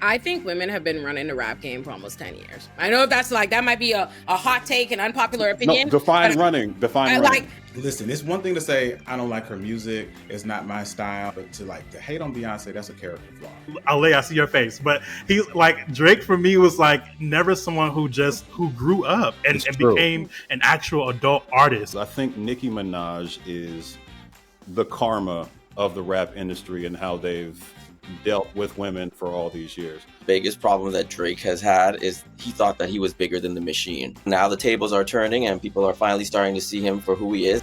I think women have been running the rap game for almost 10 years. I know that's like, that might be a hot take and unpopular opinion. No, define running. I running. like, Listen, it's one thing to say I don't like her music, it's not my style, but to hate on Beyonce, that's a character flaw. Olay, I see your face, but he's like, Drake for me was like never someone who grew up and became an actual adult artist. I think Nicki Minaj is the karma of the rap industry and how they've dealt with women for all these years. Biggest problem that Drake has had is he thought that he was bigger than the machine. Now the tables are turning and people are finally starting to see him for who he is.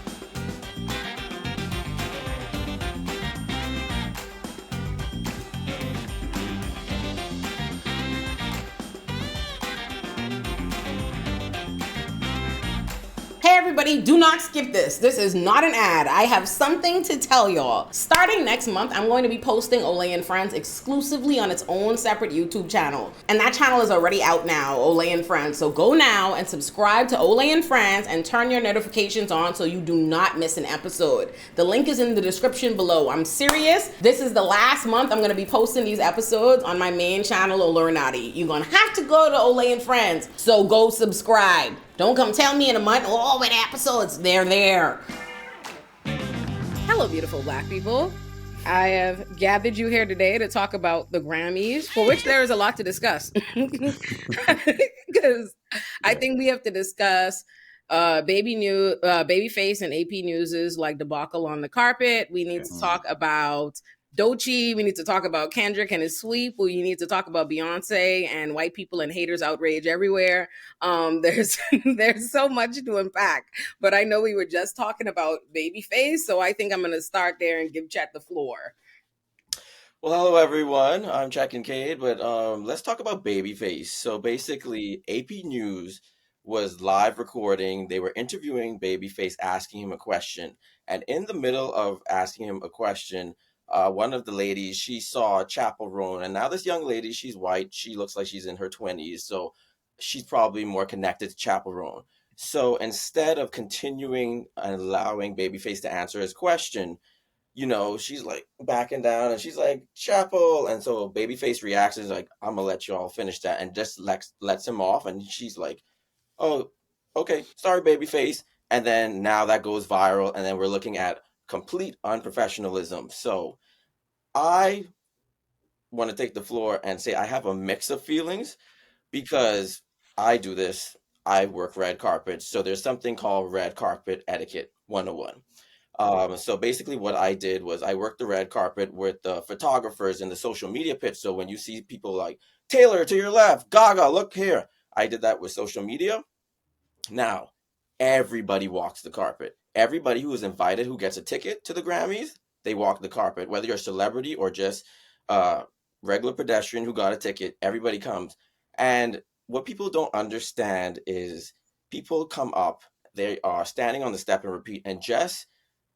everybody, do not skip this. This is not an ad. I have something to tell y'all. Starting next month, I'm going to be posting Olay Friends exclusively on its own separate YouTube channel. And that channel is already out now, Olay Friends. So go now and subscribe to Olay Friends and turn your notifications on so you do not miss an episode. The link is in the description below. I'm serious. This is the last month I'm going to be posting these episodes on my main channel, Olurnati. You're going to have to go to Olay Friends. So go subscribe. Don't come tell me in a month, oh, what episodes? They're there. Hello, beautiful Black people. I have gathered you here today to talk about the Grammys, for which there is a lot to discuss. Because I think we have to discuss Babyface and AP News's like debacle on the carpet. We need to talk about Doechii. We need to talk about Kendrick and his sweep. We need to talk about Beyonce and white people and haters outrage everywhere. There's so much to unpack, but I know we were just talking about Babyface, so I think I'm going to start there and give Chet the floor. Well, hello everyone. I'm Chet Kincaid, but let's talk about Babyface. So basically, AP News was live recording. They were interviewing Babyface, asking him a question, and in the middle of asking him a question, one of the ladies, she saw Chappell Roan, and now this young lady, she's white. She looks like she's in her 20s, so she's probably more connected to Chappell Roan. So instead of continuing and allowing Babyface to answer his question, you know, she's like backing down, and she's like, Chappell, and so Babyface reacts and is like, I'm gonna let you all finish that, and just lets him off, and she's like, oh, okay, sorry, Babyface, and then now that goes viral, and then we're looking at complete unprofessionalism. So I want to take the floor and say I have a mix of feelings because I do this. I work red carpet. So there's something called red carpet etiquette 101. So basically what I did was I worked the red carpet with the photographers and the social media pitch. So when you see people like Taylor to your left, Gaga, look here. I did that with social media. Now, everybody walks the carpet. Everybody who is invited, who gets a ticket to the Grammys, they walk the carpet. Whether you're a celebrity or just a regular pedestrian who got a ticket, everybody comes. And what people don't understand is people come up, they are standing on the step and repeat. And just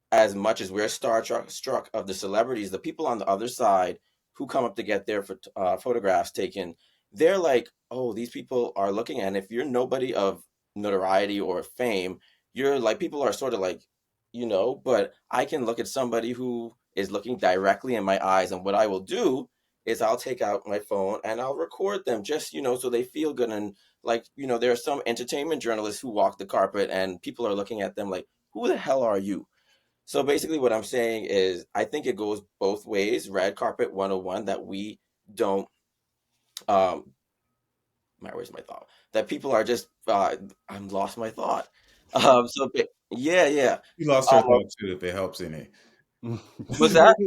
as much as we're struck of the celebrities, the people on the other side who come up to get their photographs taken, they're like, oh, these people are looking. And if you're nobody of notoriety or fame, you're like, people are sort of like, you know, but I can look at somebody who is looking directly in my eyes, and what I will do is I'll take out my phone and I'll record them, just, you know, so they feel good. And like, you know, there are some entertainment journalists who walk the carpet and people are looking at them like, who the hell are you? So basically what I'm saying is I think it goes both ways. Red carpet 101, that we don't where's my thought? That people are just I'm lost my thought. Yeah. You lost her thought too, if it helps any. Was that?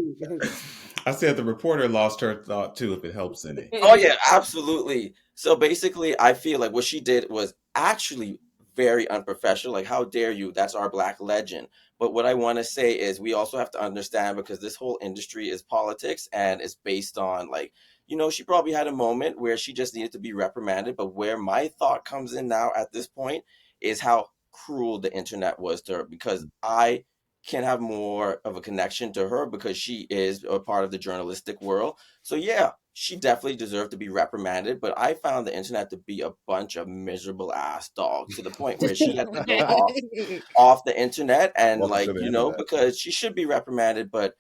I said the reporter lost her thought too, if it helps any. Oh yeah, absolutely. So basically, I feel like what she did was actually very unprofessional. Like, how dare you? That's our Black legend. But what I want to say is we also have to understand, because this whole industry is politics and it's based on, like, you know, she probably had a moment where she just needed to be reprimanded. But where my thought comes in now at this point is how cruel the internet was to her, because I can have more of a connection to her because she is a part of the journalistic world. So yeah, she definitely deserved to be reprimanded, but I found the internet to be a bunch of miserable ass dogs, to the point where she had to go off the internet, and like, you know, because she should be reprimanded. But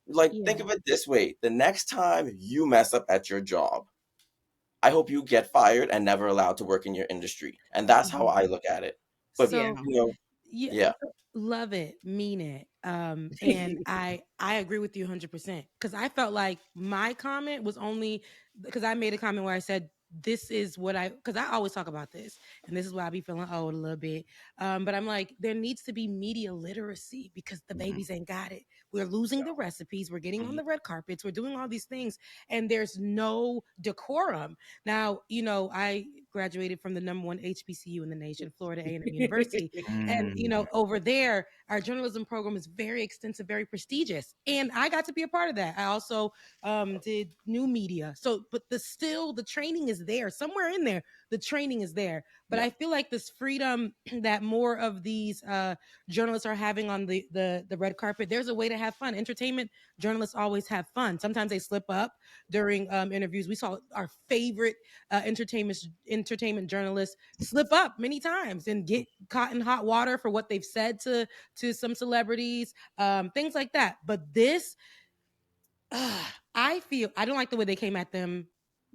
like, think of it this way: the next time you mess up at your job, I hope you get fired and never allowed to work in your industry. And that's how I look at it. But Yeah. So yeah. yeah, love it, mean it. And I agree with you 100% because I felt like my comment was only because I made a comment where I said this is what I because I always talk about this and this is why I be feeling old a little bit. But I'm like there needs to be media literacy because the babies ain't got it. We're losing the recipes. We're getting on the red carpets. We're doing all these things, and there's no decorum. Now, I graduated from the number one HBCU in the nation, Florida A&M University. And, over there, our journalism program is very extensive, very prestigious. And I got to be a part of that. I also did new media. So, but the training is there. Somewhere in there, the training is there. But I feel like this freedom that more of these journalists are having on the red carpet, there's a way to have fun. Entertainment journalists always have fun. Sometimes they slip up during interviews. We saw our favorite entertainment journalists slip up many times and get caught in hot water for what they've said to some celebrities, things like that. But this, I feel I don't like the way they came at them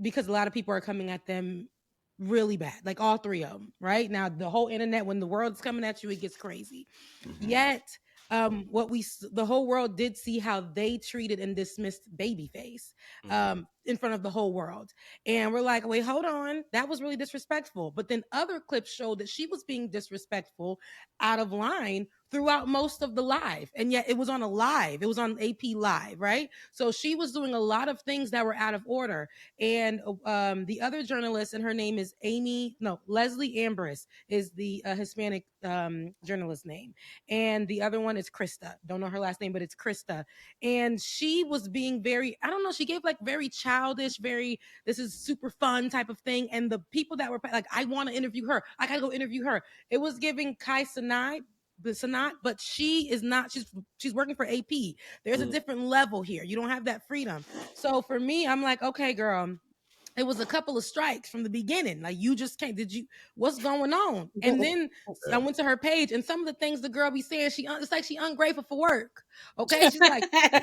because a lot of people are coming at them really bad, like all three of them. Right now, the whole internet, when the world's coming at you, it gets crazy. Yet, the whole world did see how they treated and dismissed Babyface in front of the whole world, and we're like, wait, hold on, that was really disrespectful. But then other clips showed that she was being disrespectful, out of line throughout most of the live, and yet it was on AP Live, right? So she was doing a lot of things that were out of order. And the other journalist, and her name is Leslie Ambrose is the Hispanic journalist name, and the other one is Krista. Don't know her last name, but it's Krista. And she was being very, I don't know, she gave like very childish, very, this is super fun type of thing. And the people that were like, I want to interview her. I got to go interview her. It was giving Kai Sanat, but she is not, she's working for AP. There's a different level here. You don't have that freedom. So for me, I'm like, okay, girl, it was a couple of strikes from the beginning. Like, you just can't, what's going on? And then I went to her page, and some of the things the girl be saying, it's like she ungrateful for work. Okay. She's like, I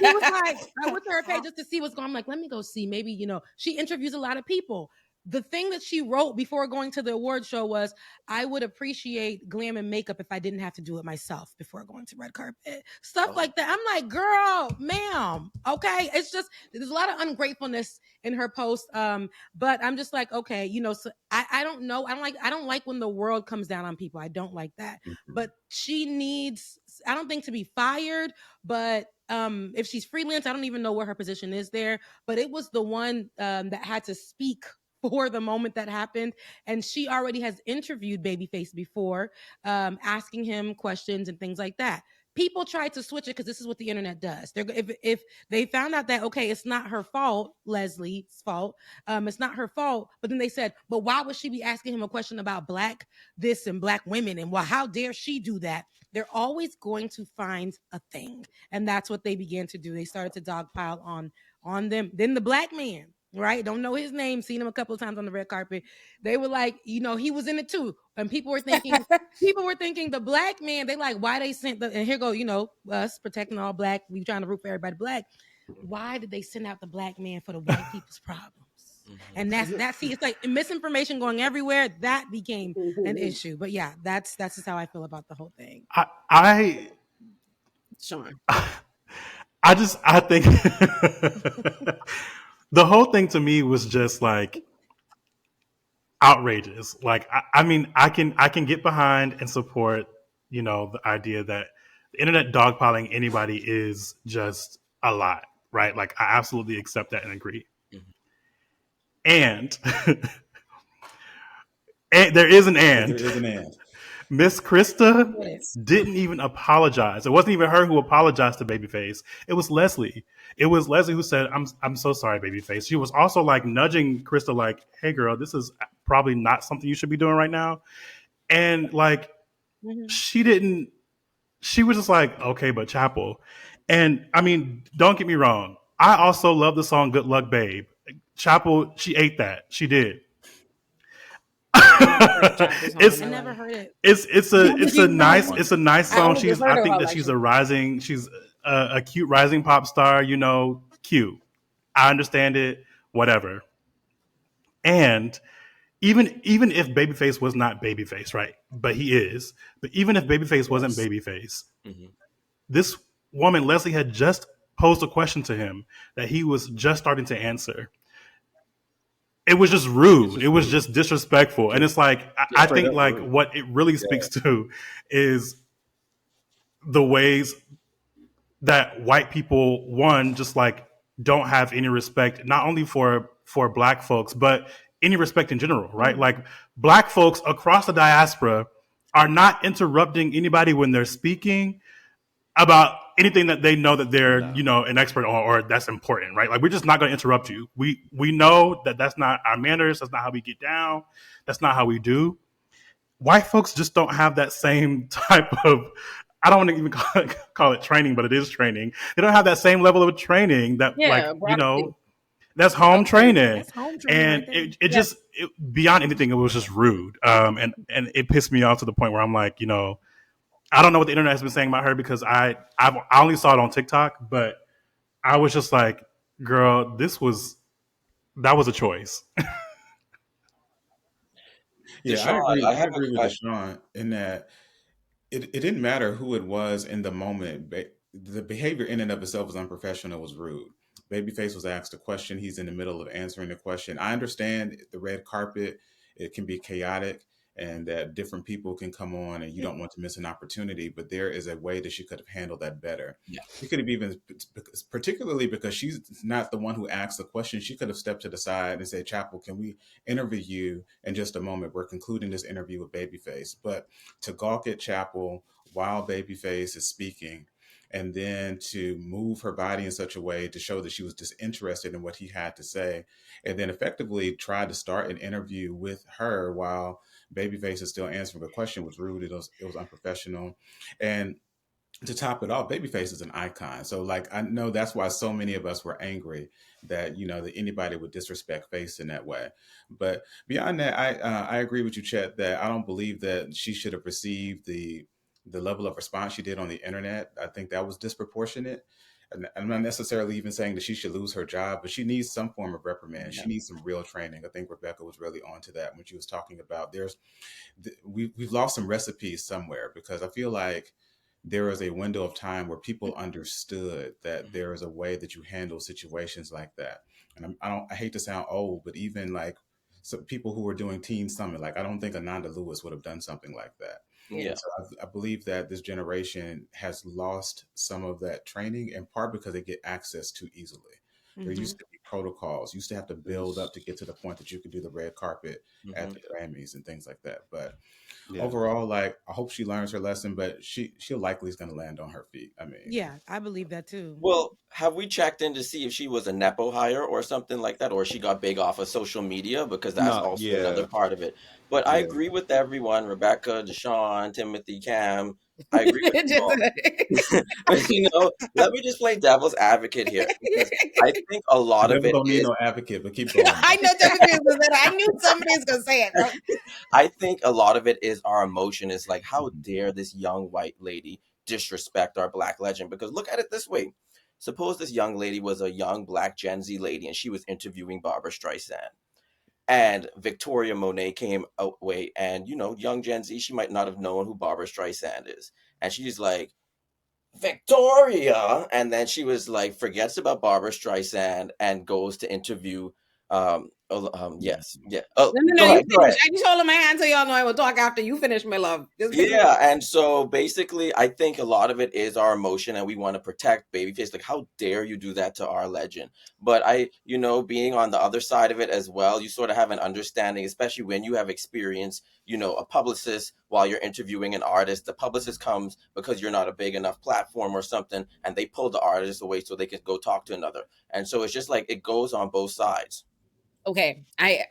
went to her page just to see what's going on. I'm like, let me go see. Maybe, she interviews a lot of people. The thing that she wrote before going to the award show was, I would appreciate glam and makeup if I didn't have to do it myself before going to red carpet. Stuff like that. I'm like, girl, ma'am. Okay. It's just, there's a lot of ungratefulness in her post. But I'm just like, okay, so I don't know. I don't like when the world comes down on people. I don't like that. But she needs, I don't think to be fired, but if she's freelance, I don't even know what her position is there. But it was the one that had to speak for the moment that happened. And she already has interviewed Babyface before, asking him questions and things like that. People try to switch it because this is what the internet does. If they found out that, okay, it's not her fault, Leslie's fault, it's not her fault, but then they said, but why would she be asking him a question about black this and black women, and how dare she do that? They're always going to find a thing. And that's what they began to do. They started to dogpile on them. Then the black man, right? Don't know his name, seen him a couple of times on the red carpet. They were like, he was in it too. And people were thinking the black man, they like, why they sent and here go, us protecting all black, we trying to root for everybody black. Why did they send out the black man for the white people's problems? And it's like misinformation going everywhere. That became an issue. But yeah, that's just how I feel about the whole thing. Sean. I think the whole thing to me was just like outrageous. Like, I mean, I can get behind and support, the idea that the internet dogpiling anybody is just a lot, right? Like, I absolutely accept that and agree. And, and there is an and. There is an and. Miss Krista didn't even apologize. It wasn't even her who apologized to Babyface. It was Leslie. It was Leslie who said, I'm so sorry, Babyface. She was also like nudging Krista like, hey girl, this is probably not something you should be doing right now. And like, she was just like, okay, but Chapel. And I mean, don't get me wrong. I also love the song Good Luck Babe. Chapel, she ate that. She did. I never heard it. It's a nice song. I think that she's a cute rising pop star, cute. I understand it, whatever. And even if Babyface was not Babyface, right? But he is. But even if Babyface wasn't Yes. Babyface, hmm this woman, Leslie, had just posed a question to him that he was just starting to answer. It was just rude. It was just disrespectful. And it's like, I Straight think up like rude. what it really speaks to is the ways that white people, one, just like don't have any respect, not only for black folks, but any respect in general, right? Like black folks across the diaspora are not interrupting anybody when they're speaking about anything that they know that they're an expert on or that's important, right? Like we're just not going to interrupt you. We know that that's not our manners. That's not how we get down. That's not how we do. White folks just don't have that same type of, I don't want to even call it training, but it is training. They don't have that same level of training that that's home training. That's home training And right there. it just beyond anything, it was just rude. And it pissed me off to the point where I'm like, I don't know what the internet has been saying about her because I only saw it on TikTok, but I was just like, girl, that was a choice. Yeah, I Deshaun, agree. I I have agree a with Deshaun in that it didn't matter who it was in the moment. The behavior in and of itself was unprofessional, was rude. Babyface was asked a question. He's in the middle of answering the question. I understand the red carpet, it can be chaotic and that different people can come on and you don't want to miss an opportunity, but there is a way that she could have handled that better. yeah. She could have even, particularly because she's not the one who asked the question, she could have stepped to the side and said, Chapel, can we interview you in just a moment? We're concluding this interview with Babyface. But to gawk at Chapel while Babyface is speaking, and then to move her body in such a way to show that she was disinterested in what he had to say, and then effectively try to start an interview with her while Babyface is still answering the question was rude. It was unprofessional, and to top it off, Babyface is an icon. So like I know that's why so many of us were angry that that anybody would disrespect Face in that way. But beyond that, I agree with you, Chet, that I don't believe that she should have received the level of response she did on the internet. I think that was disproportionate. And I'm not necessarily even saying that she should lose her job, but she needs some form of reprimand. She needs some real training. I think Rebecca was really onto that when she was talking about we've lost some recipes somewhere because I feel like there is a window of time where people understood that there is a way that you handle situations like that. And I hate to sound old, but even like some people who were doing Teen Summit, like I don't think Ananda Lewis would have done something like that. Yeah. And so I believe that this generation has lost some of that training in part because they get access too easily. There used to be protocols. You used to have to build up to get to the point that you could do the red carpet at the Grammys and things like that. But overall, like I hope she learns her lesson, but she'll likely is going to land on her feet. I mean, Yeah, I believe that too. Well, have we checked in to see if she was a Nepo hire or something like that, or she got big off of social media? Because that's No, also yeah, another part of it. But I yeah. agree with everyone, Rebecca, Deshaun, Timothy, Cam. I agree with you all. But let me just play devil's advocate here because I think a lot of devil it don't need is no advocate, but keep going. I know Timothy was gonna say that. I knew somebody was gonna say it, bro. I think a lot of it is our emotion is like, how dare this young white lady disrespect our black legend? Because look at it this way. Suppose this young lady was a young black Gen Z lady and she was interviewing Barbara Streisand. And Victoria Monet came away and, young Gen Z, she might not have known who Barbara Streisand is. And she's like, Victoria. And then she was like, forgets about Barbara Streisand and goes to interview. Yes. Yeah. Oh, No, go you ahead. Go finish. ahead. I just hold my hand so y'all know I will talk after you finish, my love. Just Yeah, and so basically, I think a lot of it is our emotion, and we want to protect Babyface. Like, how dare you do that to our legend? But being on the other side of it as well, you sort of have an understanding, especially when you have experience, a publicist while you're interviewing an artist. The publicist comes because you're not a big enough platform or something, and they pull the artist away so they can go talk to another. And so it's just like it goes on both sides. okay. I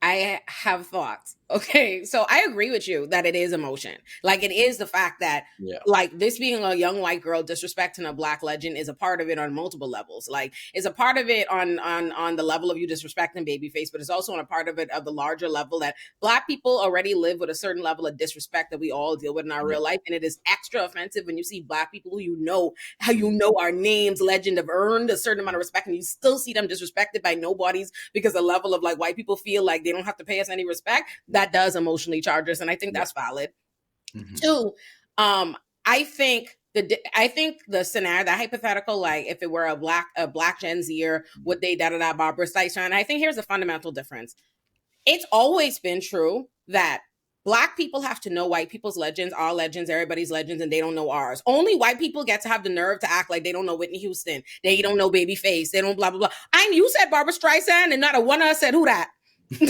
I have thoughts. Okay, so I agree with you that it is emotion. Like it is the fact that Yeah. like this being a young white girl disrespecting a black legend is a part of it on multiple levels. Like it's a part of it on the level of you disrespecting Babyface, but it's also on a part of it of the larger level that black people already live with a certain level of disrespect that we all deal with in our real life, and it is extra offensive when you see black people who how our names legend have earned a certain amount of respect, and you still see them disrespected by nobodies because the level of like white people feel like they don't have to pay us any respect. That does emotionally charge us, and I think that's valid. Mhm. Two, I think the scenario, the hypothetical, like if it were a black Gen Zer, would they Barbara Streisand? I think here's the fundamental difference. It's always been true that black people have to know white people's legends, our legends, everybody's legends, and they don't know ours. Only white people get to have the nerve to act like they don't know Whitney Houston, they don't know Babyface, they don't blah blah blah. You said Barbara Streisand, and not a one of us said who that. Like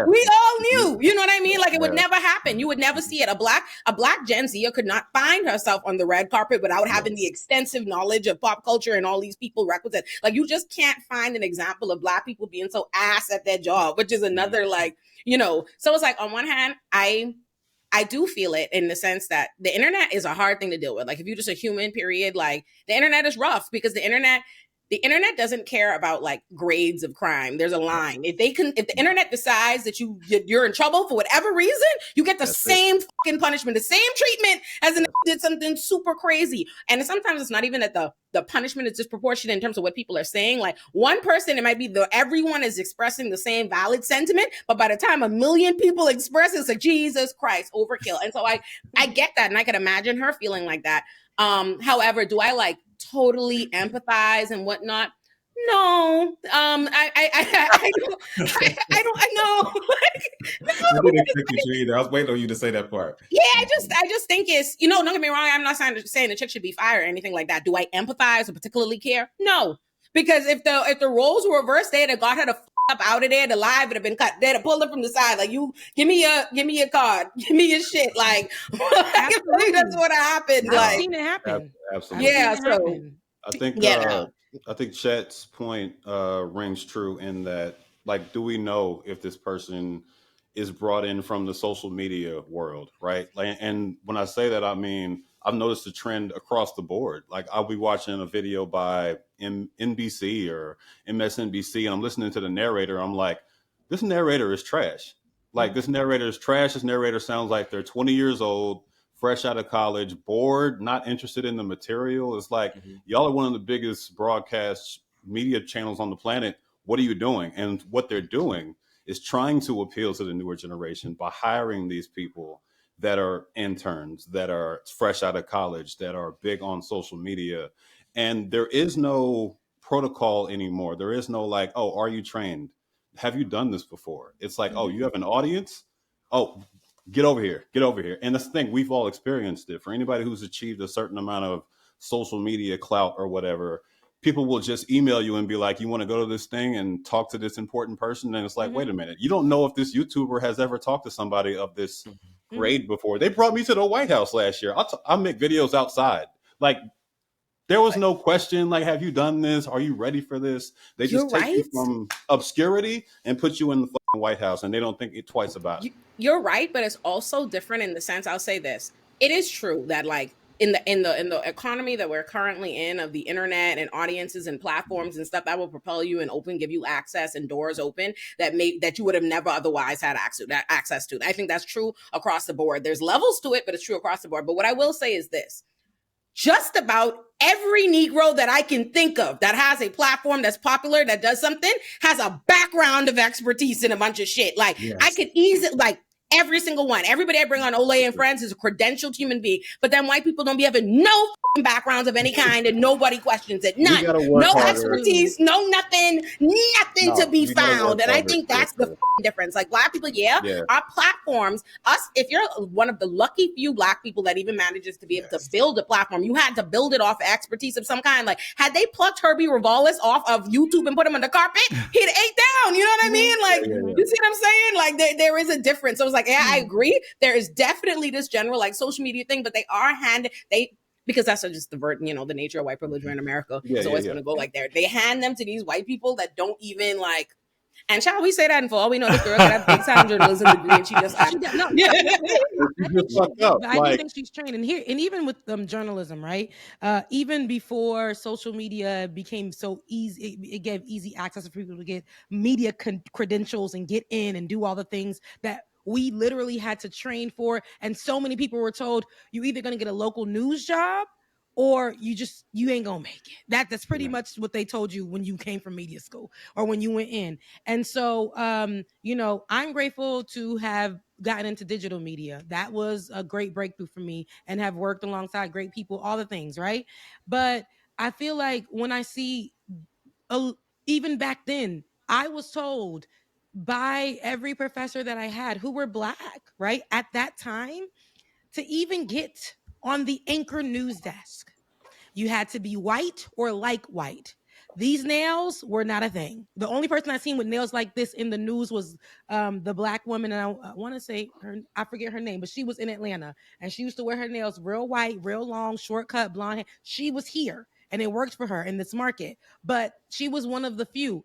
we all knew, you know what I mean? Like it would never happen. You would never see it. A black Gen Z could not find herself on the red carpet without having the extensive knowledge of pop culture and all these people requisite. Like you just can't find an example of black people being so ass at their job, which is another like, so it's like on one hand, I do feel it in the sense that the internet is a hard thing to deal with. Like if you're just a human, period, like the internet is rough because the internet doesn't care about like grades of crime. There's a line. If the internet decides that you're in trouble for whatever reason, you get the same fucking punishment, the same treatment as an did something super crazy. And sometimes it's not even that the punishment is disproportionate in terms of what people are saying. Like one person, it might be everyone is expressing the same valid sentiment, but by the time a million people express it, it's like Jesus Christ, overkill. And so I get that, and I can imagine her feeling like that. However, do I like totally empathize and whatnot? No, I know. I didn't expect you to either. I was waiting on you to say that part. Yeah, I just think it's, don't get me wrong. I'm not saying the chick should be fired or anything like that. Do I empathize or particularly care? No, because if the roles were reversed, they'd have got her the up out of there. The live would have been cut. They'd have pulled her from the side. Like, you give me your card, give me your shit. Like, that's what happened. I've seen it happen. Absolutely. Yeah. So I think Chet's point rings true in that, like, do we know if this person is brought in from the social media world, right? Like, and when I say that, I mean, I've noticed a trend across the board. Like I'll be watching a video by NBC or MSNBC and I'm listening to the narrator. I'm like, this narrator is trash. Like this narrator is trash. This narrator sounds like they're 20 years old, fresh out of college, bored, not interested in the material. It's like, y'all are one of the biggest broadcast media channels on the planet. What are you doing? And what they're doing is trying to appeal to the newer generation by hiring these people that are interns, that are fresh out of college, that are big on social media. And there is no protocol anymore. There is no like, oh, are you trained? Have you done this before? It's like, oh, you have an audience? Oh, get over here. And that's the thing, we've all experienced it. For anybody who's achieved a certain amount of social media clout or whatever, people will just email you and be like, you want to go to this thing and talk to this important person? And it's like, wait a minute, you don't know if this YouTuber has ever talked to somebody of this grade before. They brought me to the White House last year. I'll make videos outside. Like, there was no question, like, have you done this? Are you ready for this? They just take you from obscurity and put you in the fucking White House, and they don't think it twice about it. You're right, but it's also different in the sense, I'll say this. It is true that, like, in the economy that we're currently in, of the internet and audiences and platforms and stuff that will propel you and give you access and doors open that you would have never otherwise had access to. I think that's true across the board. There's levels to it, but it's true across the board. But what I will say is this: just about every Negro that I can think of that has a platform that's popular, that does something, has a background of expertise in a bunch of shit. Like, I could easily, like, every single one. Everybody I bring on Olay and Friends is a credentialed human being. But then white people don't be having no backgrounds of any kind, and nobody questions it. None. No expertise, no nothing to be found. And I think that's the difference. Like, black people, our platforms, if you're one of the lucky few black people that even manages to be able to build a platform, you had to build it off of expertise of some kind. Like, had they plucked Herbie Revalis off of YouTube and put him on the carpet, he'd ate down. You know what I mean? Like, you see what I'm saying? Like, there is a difference. So it's like, I agree. There is definitely this general, like, social media thing, but they are because that's just the nature of white privilege in America. It's always going to go like there. They hand them to these white people that don't even, like, And shall we say that? And for all we know, this girl got a big time journalism degree, and she just fucked up. But I do think she's trained. And here, and even with journalism, right? Even before social media became so easy, it gave easy access for people to get media credentials and get in and do all the things that we literally had to train for. And so many people were told, you either going to get a local news job or you ain't gonna make it. That's pretty much what they told you when you came from media school or when you went in. And so, I'm grateful to have gotten into digital media. That was a great breakthrough for me, and have worked alongside great people, all the things, right? But I feel like when I see, even back then, I was told by every professor that I had who were Black, right, at that time, to even get on the anchor news desk, you had to be white or like white. These nails were not a thing. The only person I seen with nails like this in the news was the Black woman, and I want to say I forget her name, but she was in Atlanta, and she used to wear her nails real white, real long, short cut, blonde hair. She was here, and it worked for her in this market. But she was one of the few.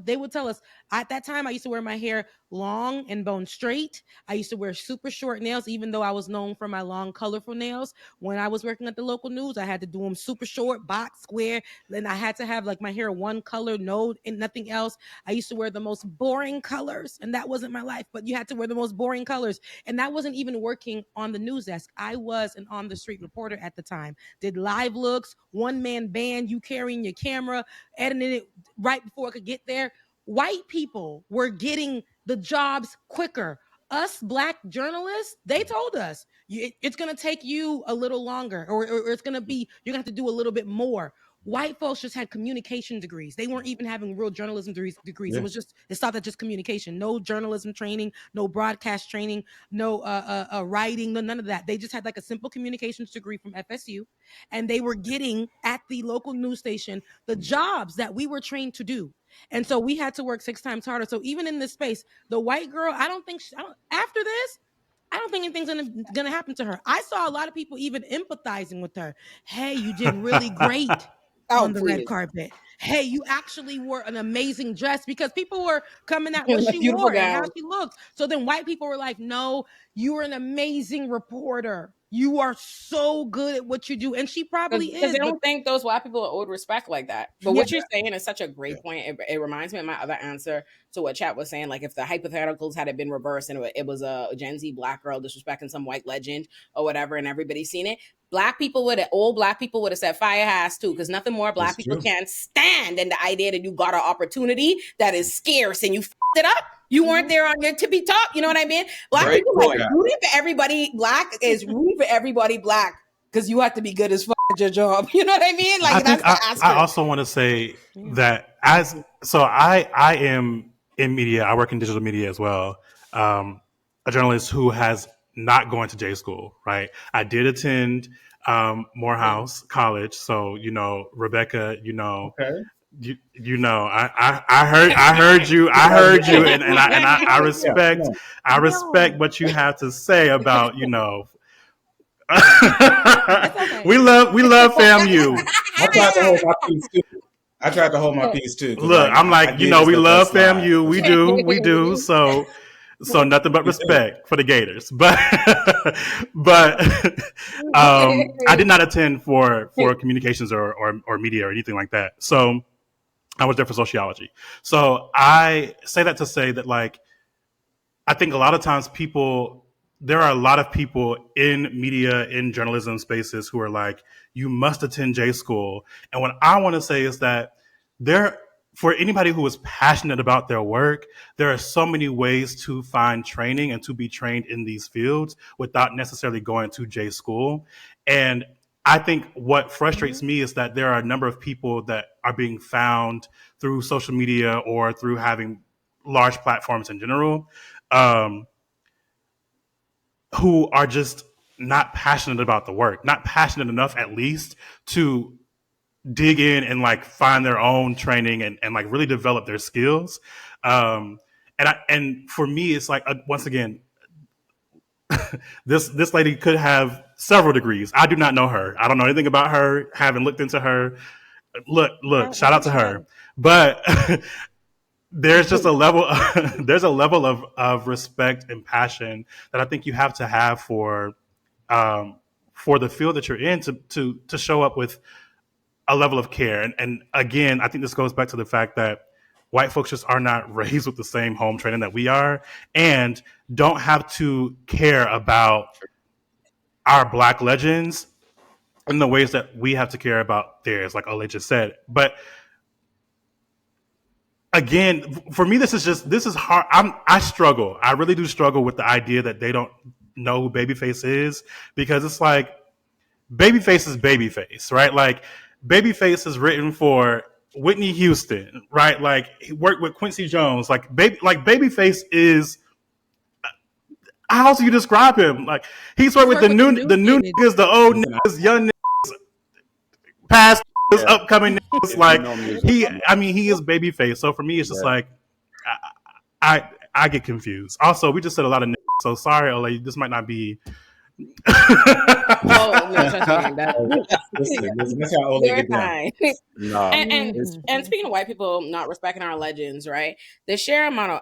They would tell us, at that time, I used to wear my hair long and bone straight. I used to wear super short nails, even though I was known for my long, colorful nails. When I was working at the local news, I had to do them super short, box, square. Then I had to have like my hair one color, no, and nothing else. I used to wear the most boring colors, and that wasn't my life, but you had to wear the most boring colors. And that wasn't even working on the news desk. I was an on the street reporter at the time, did live looks, one-man band, you carrying your camera, editing it right before it could get there. White people were getting the jobs quicker. Us Black journalists, they told us it's going to take you a little longer, or it's going to be, you're going to have to do a little bit more. White folks just had communication degrees. They weren't even having real journalism degrees. Yeah. It stopped at just communication. No journalism training, no broadcast training, no writing, none of that. They just had like a simple communications degree from FSU, and they were getting at the local news station the jobs that we were trained to do. And so we had to work 6 times harder. So even in this space, the white girl, after this, I don't think anything's gonna happen to her. I saw a lot of people even empathizing with her. Hey, you did really great on the red carpet. Hey, you actually wore an amazing dress, because people were coming at what she wore and how she looked. So then white people were like, no, you're an amazing reporter. You are so good at what you do. And she probably is. Because they don't think those white people are owed respect like that. But what you're saying is such a great point. It reminds me of my other answer to what Chat was saying. Like, if the hypotheticals had been reversed and it was a Gen Z Black girl disrespecting some white legend or whatever, and everybody's seen it, old Black people would have said fire ass too, because nothing more Black people can't stand than the idea that you got an opportunity that is scarce and you f***ed it up. You weren't there on your tippy top. You know what I mean? Black people like rooting for everybody. Black is rooting for everybody Black because you have to be good as fuck at your job. You know what I mean? Like, I also want to say that I am in media. I work in digital media as well. A journalist who has not going to J school, right? I did attend Morehouse College, so Rebecca, I heard you, and I respect what you have to say about Okay. we love FAMU. I tried to hold my peace too. Look, I'm like, we love FAMU. We do. So nothing but respect for the Gators. But I did not attend for communications or media or anything like that. So I was there for sociology. So I say that to say that, like, I think a lot of times there are a lot of people in media, in journalism spaces who are like, you must attend J school. And what I want to say is that for anybody who is passionate about their work, there are so many ways to find training and to be trained in these fields without necessarily going to J school. And I think what frustrates me is that there are a number of people that are being found through social media or through having large platforms in general, who are just not passionate about the work, not passionate enough at least to dig in and like find their own training and like really develop their skills. And for me, it's like, once again, this lady could have several degrees. I do not know her. I don't know anything about her. Haven't looked into her. Look, shout out to her. But there's just a level there's a level of respect and passion that I think you have to have for the field that you're in to show up with a level of care. And again, I think this goes back to the fact that white folks just are not raised with the same home training that we are, and don't have to care about our Black legends in the ways that we have to care about theirs, like Olay just said. But again, for me, this is hard. I struggle. I really do struggle with the idea that they don't know who Babyface is, because it's like Babyface is Babyface, right? Like Babyface is written for Whitney Houston, right? Like he worked with Quincy Jones. Like Babyface is. How else do you describe him? Like he's worked with the new niggas, the old niggas, young niggas, past niggas, upcoming niggas. Like he is Babyface. So for me, it's just like I get confused. Also, we just said a lot of niggas, so sorry, Olay. This might not be. Oh no, trust me. That's how old You're they get down. fine. No, And speaking of white people not respecting our legends, right? The sheer amount of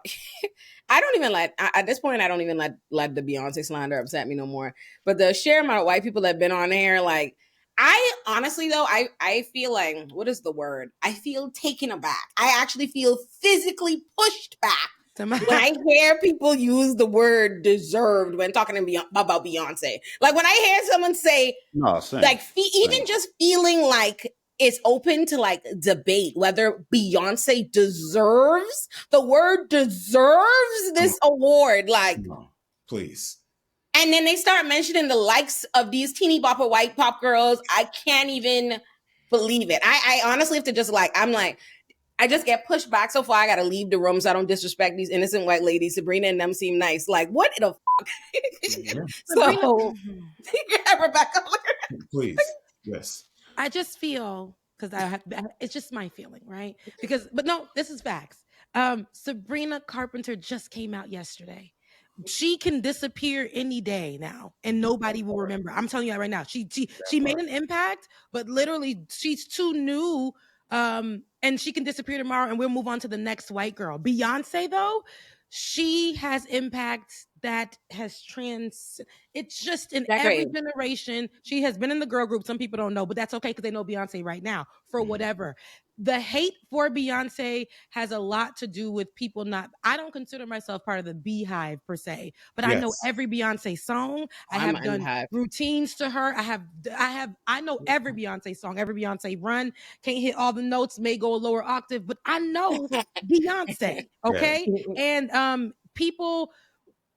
I don't even at this point I don't even let the Beyonce slander upset me no more. But the sheer amount of white people that have been on here, like I honestly though, I feel like, what is the word? I feel taken aback. I actually feel physically pushed back when I hear people use the word deserved when talking about Beyonce. Like when I hear someone say, even just feeling like it's open to like debate whether Beyonce deserves, the word deserves this award. Like, please. And then they start mentioning the likes of these teeny bopper white pop girls. I can't even believe it. I honestly have to just I just get pushed back so far. I got to leave the room so I don't disrespect these innocent white ladies. Sabrina and them seem nice. Like, what the fuck? Yeah. So, Rebecca. Please. Yes. I just feel, because it's just my feeling, right? But no, this is facts. Sabrina Carpenter just came out yesterday. She can disappear any day now, and nobody will remember. I'm telling you that right now. She made an impact, but literally she's too new. And she can disappear tomorrow and we'll move on to the next white girl. Beyonce, though, she has impact that has it's just in every generation. She has been in the girl group. Some people don't know, but that's okay because they know Beyonce right now for whatever. The hate for Beyonce has a lot to do with people I don't consider myself part of the Beehive per se, but I know every Beyonce song. I have done routines to her. I know every Beyonce song, every Beyonce run. Can't hit all the notes, may go a lower octave, but I know Beyonce, okay? And people,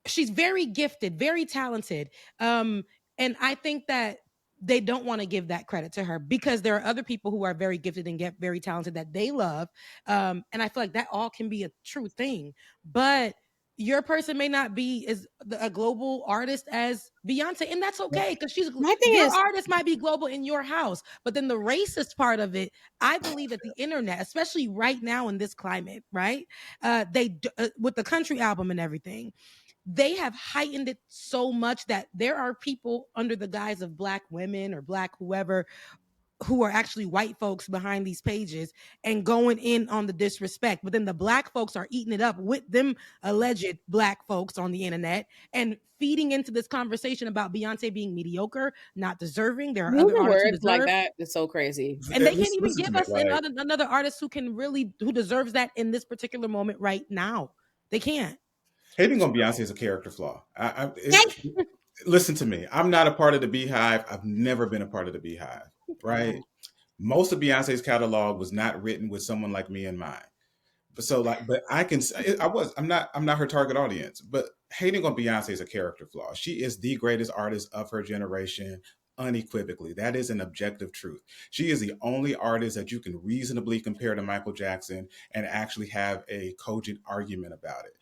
she's very gifted, very talented. And I think that they don't want to give that credit to her because there are other people who are very gifted and get very talented that they love. And I feel like that all can be a true thing. But your person may not be as a global artist as Beyonce, and that's okay because your artist might be global in your house. But then the racist part of it, I believe that the internet, especially right now in this climate, right? With the country album and everything, they have heightened it so much that there are people under the guise of Black women or Black whoever who are actually white folks behind these pages and going in on the disrespect. But then the Black folks are eating it up with them alleged Black folks on the internet and feeding into this conversation about Beyonce being mediocre, not deserving. There are other artists who deserve like that. It's so crazy. And they can't even give us another artist who deserves that in this particular moment right now. They can't. Hating on Beyonce is a character flaw. Listen to me. I'm not a part of the Beehive. I've never been a part of the Beehive, right? Most of Beyonce's catalog was not written with someone like me in mind. But I'm not her target audience. But hating on Beyonce is a character flaw. She is the greatest artist of her generation, unequivocally. That is an objective truth. She is the only artist that you can reasonably compare to Michael Jackson and actually have a cogent argument about it.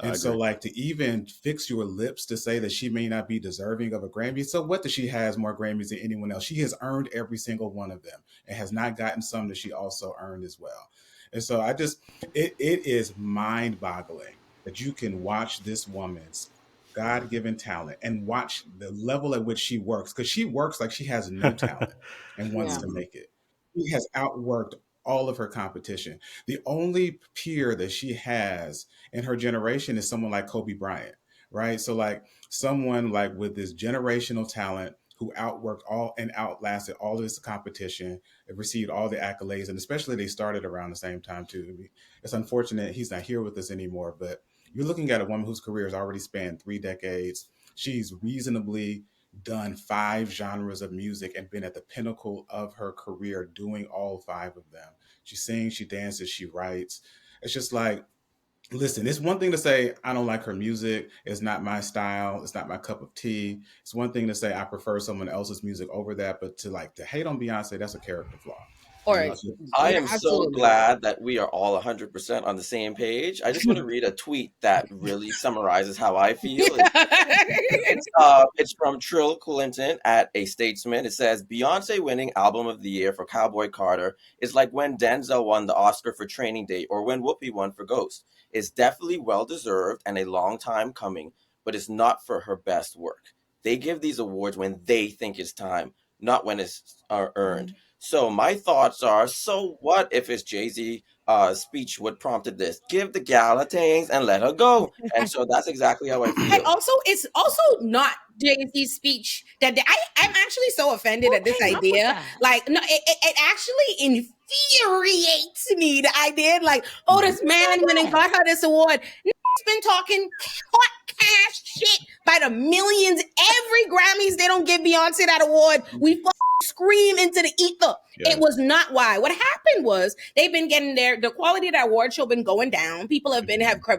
And so to even fix your lips to say that she may not be deserving of a Grammy. So what does she has more Grammys than anyone else? She has earned every single one of them and has not gotten some that she also earned as well. And so it is mind boggling that you can watch this woman's God-given talent and watch the level at which she works, because she works like she has no talent and wants to make it. She has outworked all of her competition. The only peer that she has in her generation is someone like Kobe Bryant, right? So like someone like with this generational talent who outworked all and outlasted all of this competition, received all the accolades, and especially they started around the same time too. It's unfortunate he's not here with us anymore, but you're looking at a woman whose career has already spanned 3 decades. She's reasonably done 5 genres of music and been at the pinnacle of her career doing all 5 of them. She sings, she dances, she writes. It's just like, listen, it's one thing to say, I don't like her music. It's not my style. It's not my cup of tea. It's one thing to say, I prefer someone else's music over that. But to hate on Beyonce, that's a character flaw. Or I am so glad that we are all 100% on the same page. I just want to read a tweet that really summarizes how I feel. It's from Trill Clinton at A Statesman. It says, Beyonce winning Album of the Year for Cowboy Carter is like when Denzel won the Oscar for Training Day or when Whoopi won for Ghost. It's definitely well-deserved and a long time coming, but it's not for her best work. They give these awards when they think it's time, not when it's earned. So my thoughts are, so what if it's Jay-Z speech what prompted this? Give the gal her things and let her go. And so that's exactly how I feel. And also, it's also not Jay-Z's speech that I'm actually so offended at this idea. Like, no, it actually infuriates me, the idea, like, oh, this man went and got her this award. He's been talking hot cash shit by the millions. Every Grammys, they don't give Beyonce that award. We scream into the ether. Yeah. It was not why. What happened was they've been getting the quality of that award show been going down. People have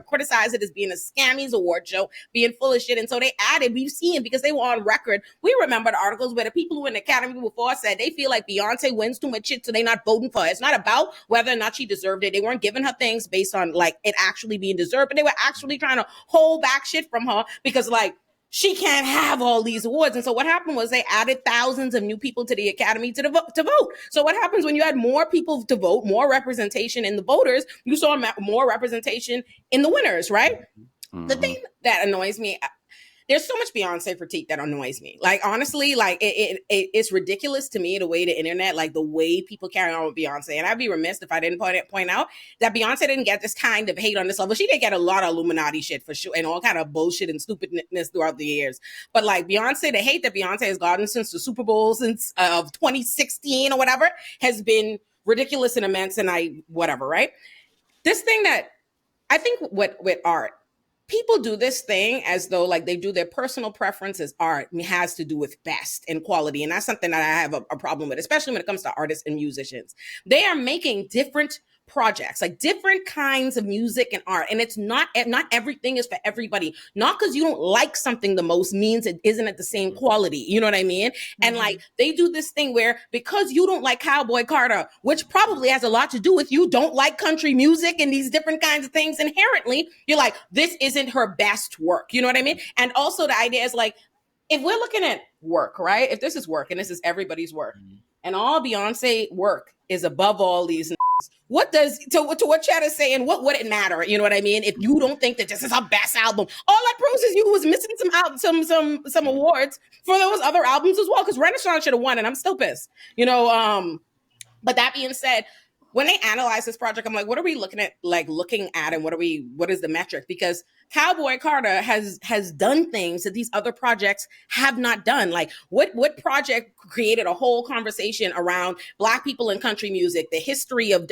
criticized it as being a scammies award show, being full of shit. And so they added, we've seen, because they were on record. We remember the articles where the people who were in the Academy before said they feel like Beyonce wins too much shit, so they're not voting for her. It's not about whether or not she deserved it. They weren't giving her things based on like it actually being deserved, but they were actually trying to hold back shit from her because like, she can't have all these awards. And so what happened was they added thousands of new people to the Academy to vote. So what happens when you add more people to vote, more representation in the voters, you saw more representation in the winners, right? Mm-hmm. The thing that annoys me, there's so much Beyonce critique that annoys me. Like, honestly, like it's ridiculous to me, the way the internet, like the way people carry on with Beyonce. And I'd be remiss if I didn't point out that Beyonce didn't get this kind of hate on this level. She did get a lot of Illuminati shit for sure and all kind of bullshit and stupidness throughout the years. But like Beyonce, the hate that Beyonce has gotten since the Super Bowl, since of 2016 or whatever, has been ridiculous and immense and whatever, right? This thing that I think with art, people do this thing as though like they do their personal preference as art has to do with best and quality. And that's something that I have a problem with, especially when it comes to artists and musicians. They are making different projects, like different kinds of music and art. And it's not everything is for everybody. Not because you don't like something the most means it isn't at the same quality. You know what I mean? Mm-hmm. And like they do this thing where because you don't like Cowboy Carter, which probably has a lot to do with you don't like country music and these different kinds of things inherently, you're like, this isn't her best work. You know what I mean? And also the idea is like, if we're looking at work, right? If this is work and this is everybody's work and all Beyonce work is above all these, what does to what Chad is saying? What would it matter? You know what I mean? If you don't think that this is her best album, all that proves is you was missing some awards for those other albums as well. Because Renaissance should have won, and I'm still pissed. You know. But that being said, when they analyze this project, I'm like, what are we looking at? And what is the metric? Because Cowboy Carter has done things that these other projects have not done. Like what project created a whole conversation around Black people in country music, the history of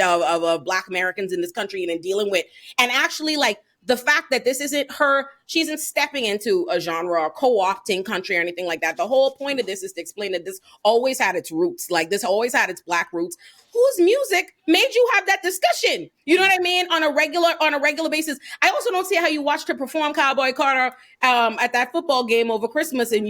Black Americans in this country and in dealing with, and actually like the fact that this isn't her, she isn't stepping into a genre or co-opting country or anything like that. The whole point of this is to explain that this always had its roots. Like this always had its Black roots. Whose music made you have that discussion? You know what I mean? On a regular basis. I also don't see how you watched her perform Cowboy Carter at that football game over Christmas and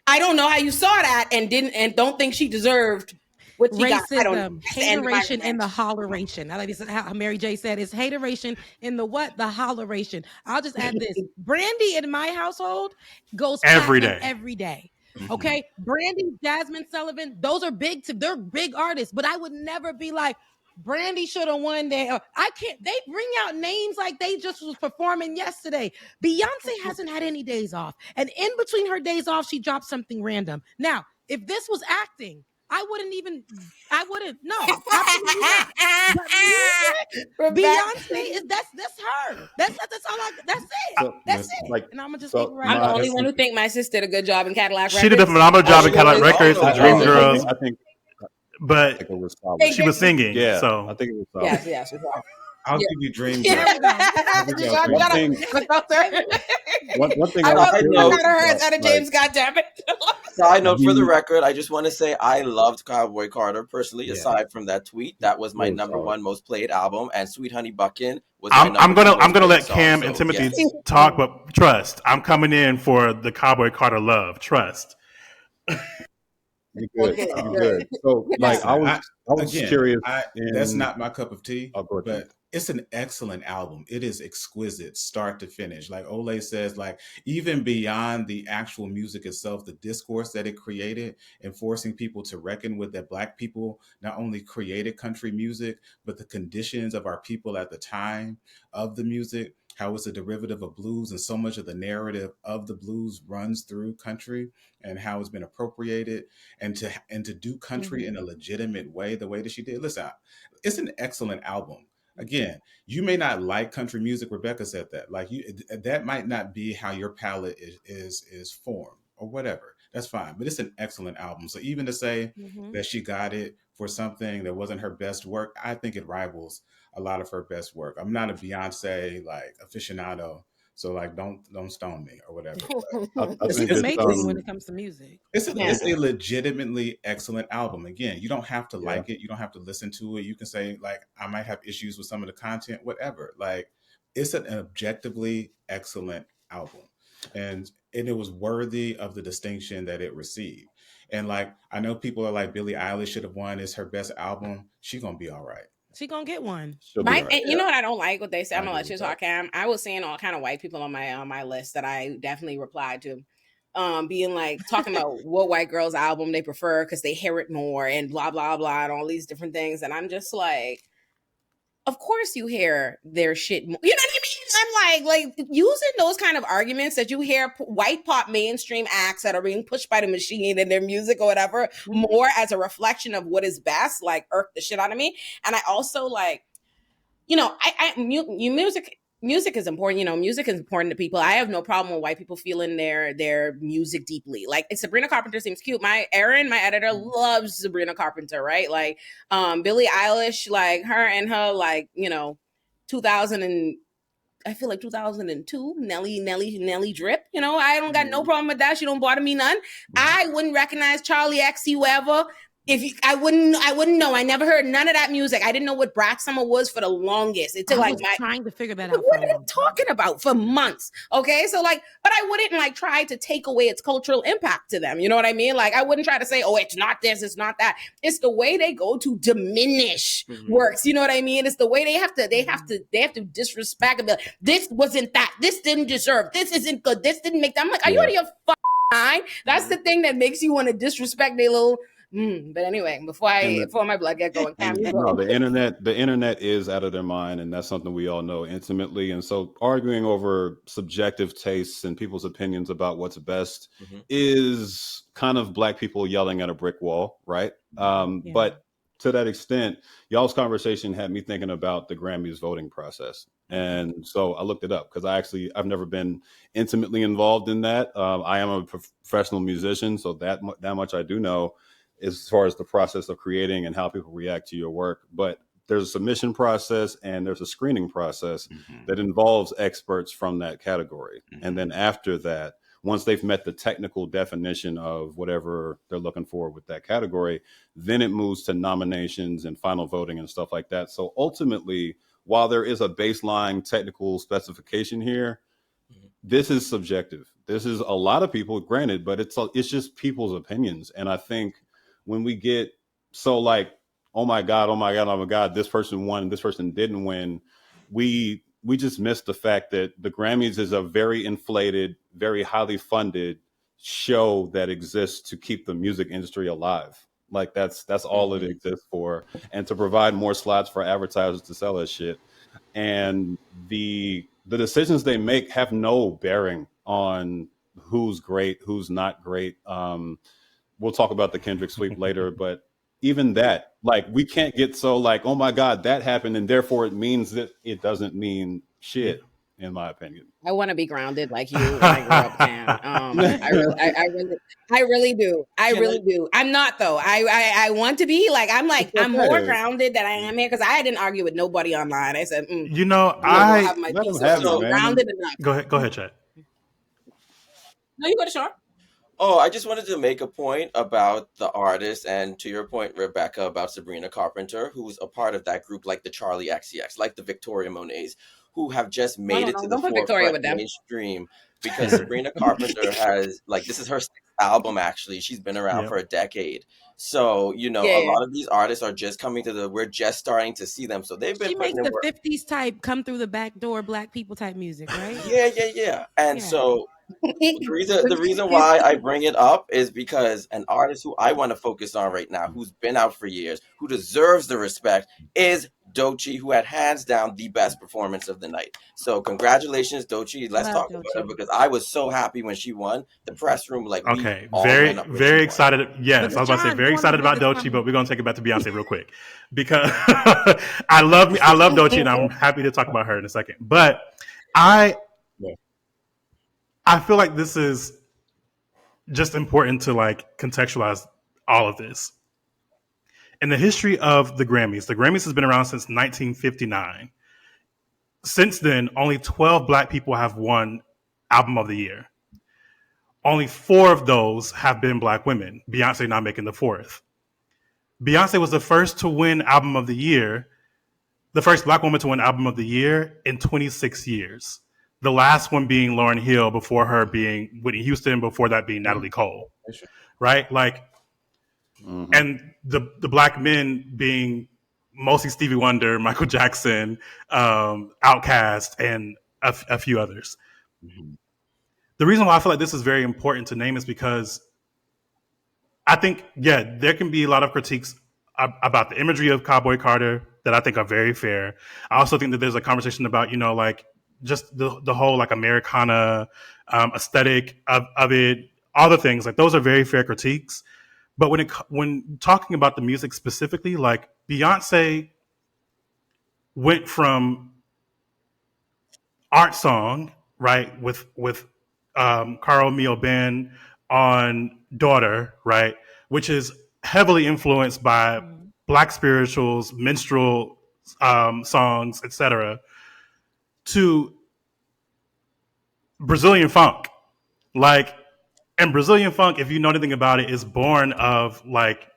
I don't know how you saw that and don't think she deserved what she racism, hateration, and the holleration. I like this, how Mary J said, it's hateration in the what? The holleration. I'll just add this. Brandy in my household goes every day. Every day. Okay? Brandy, Jasmine Sullivan, they're big artists, but I would never be like, Brandy should have won that. I can't. They bring out names like they just was performing yesterday. Beyonce hasn't had any days off. And in between her days off, she dropped something random. Now, if this was acting, No, absolutely not. But music, Beyonce that's her. That's it. So, That's it. like, And I'm gonna just so leave it right I'm the there. only one who think my sis did a good job in Cadillac She did a Records. phenomenal job in Cadillac Records and phenomenal. Dreamgirls, I think but it was solid. Thank she was singing. Yeah, I So think it was solid. Yes. I'll Yeah. give you Dream Yeah. Girl. One thing, one thing I was Side curious note- Not her, it's about, Etta James, goddammit. Side note for the the- record, I just want to say I loved Cowboy Carter personally. Yeah. Aside from that tweet, that was my It was number solid. one most played album, and Sweet Honey Buckin was my I'm number two gonna most played let song. Cam So, and Timothy yes. talk, but trust, I'm coming in for the Cowboy Carter love. Trust. You good? Okay, You good. good? So, like, I was Again, curious. that's not my cup of tea, I'll go with you. but it's an excellent album. It is exquisite, start to finish. Like Olay says, like even beyond the actual music itself, the discourse that it created and forcing people to reckon with that Black people not only created country music, but the conditions of our people at the time of the music, how it's a derivative of blues, and so much of the narrative of the blues runs through country and how it's been appropriated, and to do country in a legitimate way, the way that she did. Listen, it's an excellent album. Again, you may not like country music. Rebecca said that. Like that might not be how your palette is formed or whatever. That's fine. But it's an excellent album. So even to say that she got it for something that wasn't her best work, I think it rivals a lot of her best work. I'm not a Beyonce like aficionado, so like don't stone me or whatever. I She's think amazing when it comes to music. It's a legitimately excellent album. Again, you don't have to like it. You don't have to listen to it. You can say like, I might have issues with some of the content, whatever. Like, it's an objectively excellent album, and it was worthy of the distinction that it received. And like, I know people are like, Billie Eilish should have won. It's her best album. She's gonna be all right. She gonna get one. she'll be Mike, right. and you know what I don't like what they say. I'm I gonna agree let you with talk, Cam. I was seeing all kind of white people on my list that I definitely replied to, being like talking about what white girls album they prefer because they hear it more and blah blah blah and all these different things, and I'm just like, of course you hear their shit more. You know what I mean? I'm like using those kind of arguments that you hear white pop mainstream acts that are being pushed by the machine in their music or whatever more as a reflection of what is best, like irk the shit out of me. And I also like, you know, music is important. You know, music is important to people. I have no problem with white people feeling their music deeply. Like, Sabrina Carpenter seems cute. My editor, loves Sabrina Carpenter, right? Like, Billie Eilish, like her, like, you know, 2000 and I feel like 2002, Nelly Drip. You know, I don't got no problem with that. She don't bother me none. I wouldn't recognize Charlie XC whoever. I wouldn't know. I never heard none of that music. I didn't know what Black Summer was for the longest. It took I was trying to figure that out. What are they talking about for months? Okay, so like, but I wouldn't like try to take away its cultural impact to them. You know what I mean? Like, I wouldn't try to say, oh, it's not this, it's not that. It's the way they go to diminish works. You know what I mean? It's the way they have to disrespect and be like, this wasn't that. This didn't deserve. This isn't good. This didn't make that. I'm like, are you out of your mind? That's the thing that makes you want to disrespect their little. But anyway, before my blood get going, Cam, you go. No, the internet is out of their mind, and that's something we all know intimately. And so, arguing over subjective tastes and people's opinions about what's best is kind of Black people yelling at a brick wall, right? But to that extent, y'all's conversation had me thinking about the Grammys voting process, and so I looked it up because I've never been intimately involved in that. I am a professional musician, so that much I do know, as far as the process of creating and how people react to your work. But there's a submission process and there's a screening process that involves experts from that category. And then after that, once they've met the technical definition of whatever they're looking for with that category, then it moves to nominations and final voting and stuff like that. So ultimately, while there is a baseline technical specification here, this is subjective. This is a lot of people, granted, but it's just people's opinions. And I think when we get so like, oh my God, this person won, this person didn't win, we just miss the fact that the Grammys is a very inflated, very highly funded show that exists to keep the music industry alive. Like that's all it exists for, and to provide more slots for advertisers to sell that shit. And the decisions they make have no bearing on who's great, who's not great. we'll talk about the Kendrick sweep later, but even that, like, we can't get so like, oh my God, that happened, and therefore it means that it doesn't mean shit, in my opinion. I want to be grounded like you when I grow up, Can. I really do. I really do. I'm not though. I want to be like, I'm more grounded than I am here because I didn't argue with nobody online. I said, You know, I have my piece of it, man. grounded enough. Go ahead, Chet. No, you go to Sean. Oh, I just wanted to make a point about the artist, and to your point, Rebecca, about Sabrina Carpenter, who's a part of that group, like the Charlie XCX, like the Victoria Monets, who have just made it to the forefront mainstream, because Sabrina Carpenter has, like, this is her 6th album, actually. She's been around for a decade. So, you know, a lot of these artists are just coming to we're just starting to see them. So they've been putting in work. 50s type, come through the back door, black people type music, right? Yeah. And so the reason why I bring it up is because an artist who I want to focus on right now, who's been out for years, who deserves the respect, is Doechii, who had hands down the best performance of the night. So congratulations, Doechii. Let's talk about her, because I was so happy when she won. The press room, like, okay, very excited. Yes, I was about to say very excited about Doechii, but we're gonna take it back to Beyonce real quick because I love Doechii, and I'm happy to talk about her in a second. But I feel like this is just important to like contextualize all of this. In the history of the Grammys has been around since 1959. Since then, only 12 Black people have won Album of the Year. Only 4 of those have been Black women, Beyonce not making the 4th. Beyonce was the first to win Album of the Year, the first Black woman to win Album of the Year in 26 years. The last one being Lauryn Hill, before her being Whitney Houston, before that being Natalie Cole. Right? Like, and the Black men being mostly Stevie Wonder, Michael Jackson, Outkast, and a few others. The reason why I feel like this is very important to name is because I think, there can be a lot of critiques about the imagery of Cowboy Carter that I think are very fair. I also think that there's a conversation about, like, just the whole like Americana aesthetic of it, all the things, like, those are very fair critiques. But when talking about the music specifically, like, Beyonce went from art song, right, with Carl Mio Ben on Daughter, right, which is heavily influenced by Black spirituals, minstrel songs, etc., to Brazilian funk. Like, and Brazilian funk, if you know anything about it, is born of like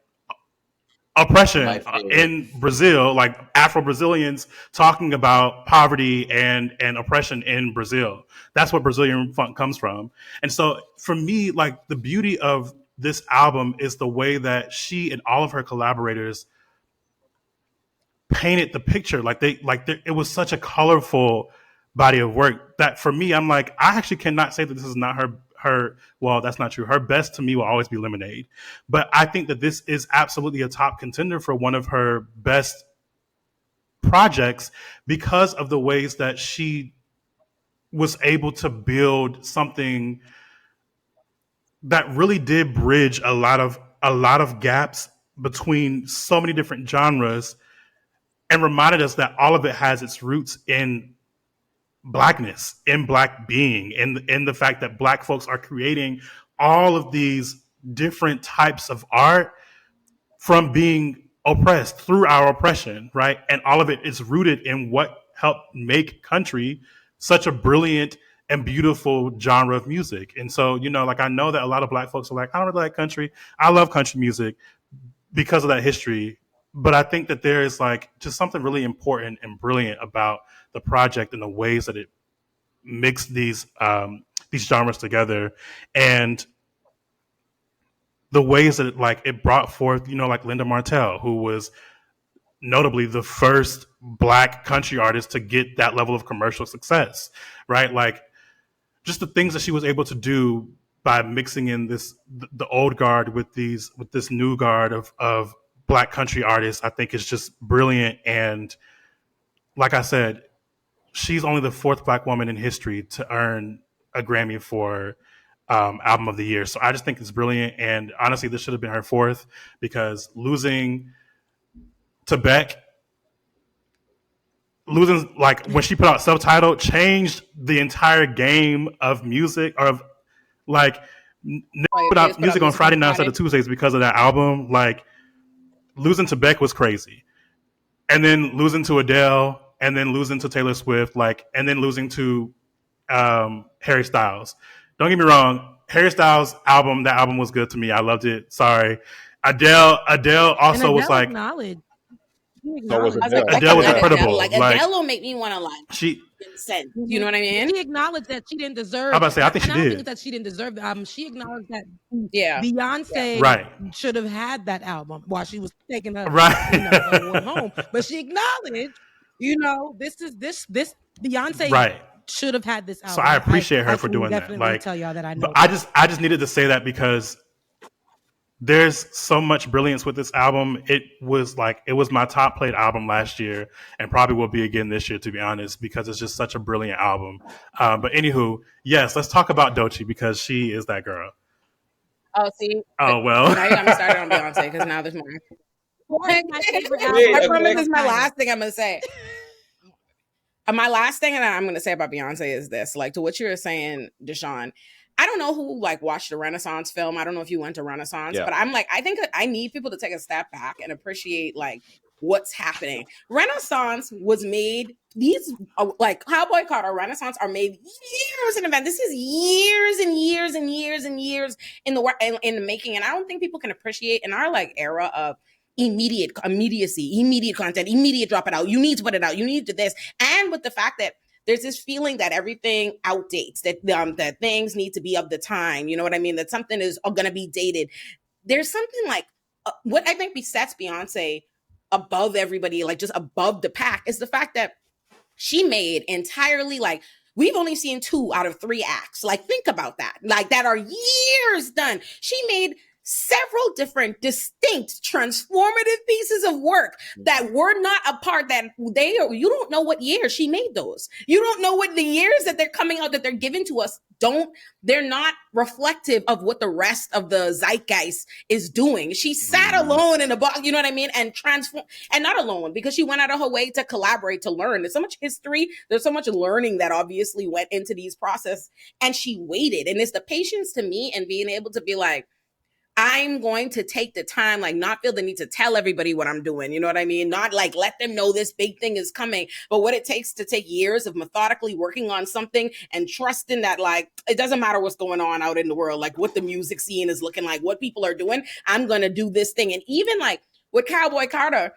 oppression in Brazil, like Afro-Brazilians talking about poverty and oppression in Brazil. That's what Brazilian funk comes from. And so for me, like, the beauty of this album is the way that she and all of her collaborators painted the picture. It was such a colorful body of work that for me, I'm like, I actually cannot say that this is not her, well, that's not true. Her best to me will always be Lemonade. But I think that this is absolutely a top contender for one of her best projects because of the ways that she was able to build something that really did bridge a lot of gaps between so many different genres and reminded us that all of it has its roots in Blackness, in Black being, in the fact that Black folks are creating all of these different types of art from being oppressed through our oppression, right? And all of it is rooted in what helped make country such a brilliant and beautiful genre of music. And so, like, I know that a lot of Black folks are like, I don't really like country. I love country music because of that history. But I think that there is like just something really important and brilliant about the project and the ways that it mixed these genres together, and the ways that it brought forth, like Linda Martell, who was notably the first Black country artist to get that level of commercial success, right? Like, just the things that she was able to do by mixing in the old guard with this new guard of Black country artists, I think is just brilliant. And like I said, she's only the 4th Black woman in history to earn a Grammy for album of the year. So I just think it's brilliant. And honestly, this should have been her fourth, because losing to Beck, losing like when she put out Subtitle, changed the entire game of music, or of like put out music on Friday nights instead of Tuesdays because of that album. Like losing to Beck was crazy, and then losing to Adele, and then losing to Taylor Swift, like, and then losing to Harry Styles. Don't get me wrong, Harry Styles album, that album was good to me. I loved it. Sorry, Adele also was like acknowledged. So was Adele. Adele was incredible. Like Adele will make me want to like she. You know what I mean? She acknowledged that she didn't deserve. I was about to say, I think she I don't did. think that she didn't deserve the album. She acknowledged that Beyonce right. should have had that album while she was taking her right. home. But she acknowledged, this Beyonce right. should have had this album. So I appreciate her for doing that. Like, tell y'all that I know. But I just needed to say that because there's so much brilliance with this album. It was my top played album last year, and probably will be again this year, to be honest, because it's just such a brilliant album. But anywho, yes, let's talk about Doechii, because she is that girl. Oh, see. Oh well. Now you got me started on Beyonce, because now there's more. I promise this is my last thing I'm gonna say. My last thing that I'm gonna say about Beyonce is this: like, to what you were saying, Deshaun. I don't know who like watched the Renaissance film. I don't know if you went to Renaissance, but I'm like, I think I need people to take a step back and appreciate like what's happening. Renaissance was made, these like Cowboy Carter, Renaissance are made years in advance. This is years and years and years and years in the making. And I don't think people can appreciate in our like era of immediacy, immediate content, immediate drop it out. You need to put it out. You need to this. And with the fact that there's this feeling that everything outdates, that things need to be of the time. You know what I mean? That something is going to be dated. There's something like what I think sets Beyonce above everybody, like just above the pack, is the fact that she made entirely like, we've only seen 2 out of 3 acts. Like, think about that. Like, that are years done. She made several different distinct transformative pieces of work that were not a part that you don't know what year she made those. You don't know what the years that they're coming out, that they're giving to us. They're not reflective of what the rest of the zeitgeist is doing. She sat alone in a box, you know what I mean? And transform, and not alone, because she went out of her way to collaborate, to learn. There's so much history. There's so much learning that obviously went into these processes, and she waited. And it's the patience to me and being able to be like, I'm going to take the time, like not feel the need to tell everybody what I'm doing. You know what I mean? Not like let them know this big thing is coming, but what it takes to take years of methodically working on something and trusting that like, it doesn't matter what's going on out in the world, like what the music scene is looking like, what people are doing. I'm going to do this thing. And even like with Cowboy Carter,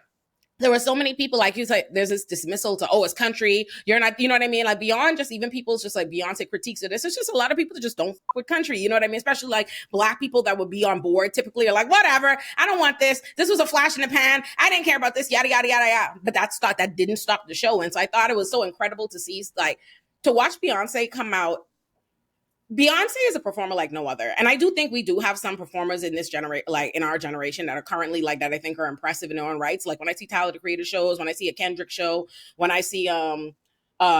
there were so many people, like you said, there's this dismissal to, it's country. You're not, you know what I mean? Like beyond just even people's just like Beyonce critiques of this. It's just a lot of people that just don't fuck with country. You know what I mean? Especially like Black people that would be on board typically are like, whatever, I don't want this. This was a flash in the pan. I didn't care about this, yada, yada, yada, yada. But that didn't stop the show. And so I thought it was so incredible to see, like, to watch Beyonce come out. Beyonce is a performer like no other. And I do think we do have some performers in this generation, like in our generation, that are currently like that I think are impressive in their own rights. Like when I see Tyler the Creator shows, when I see a Kendrick show, when I see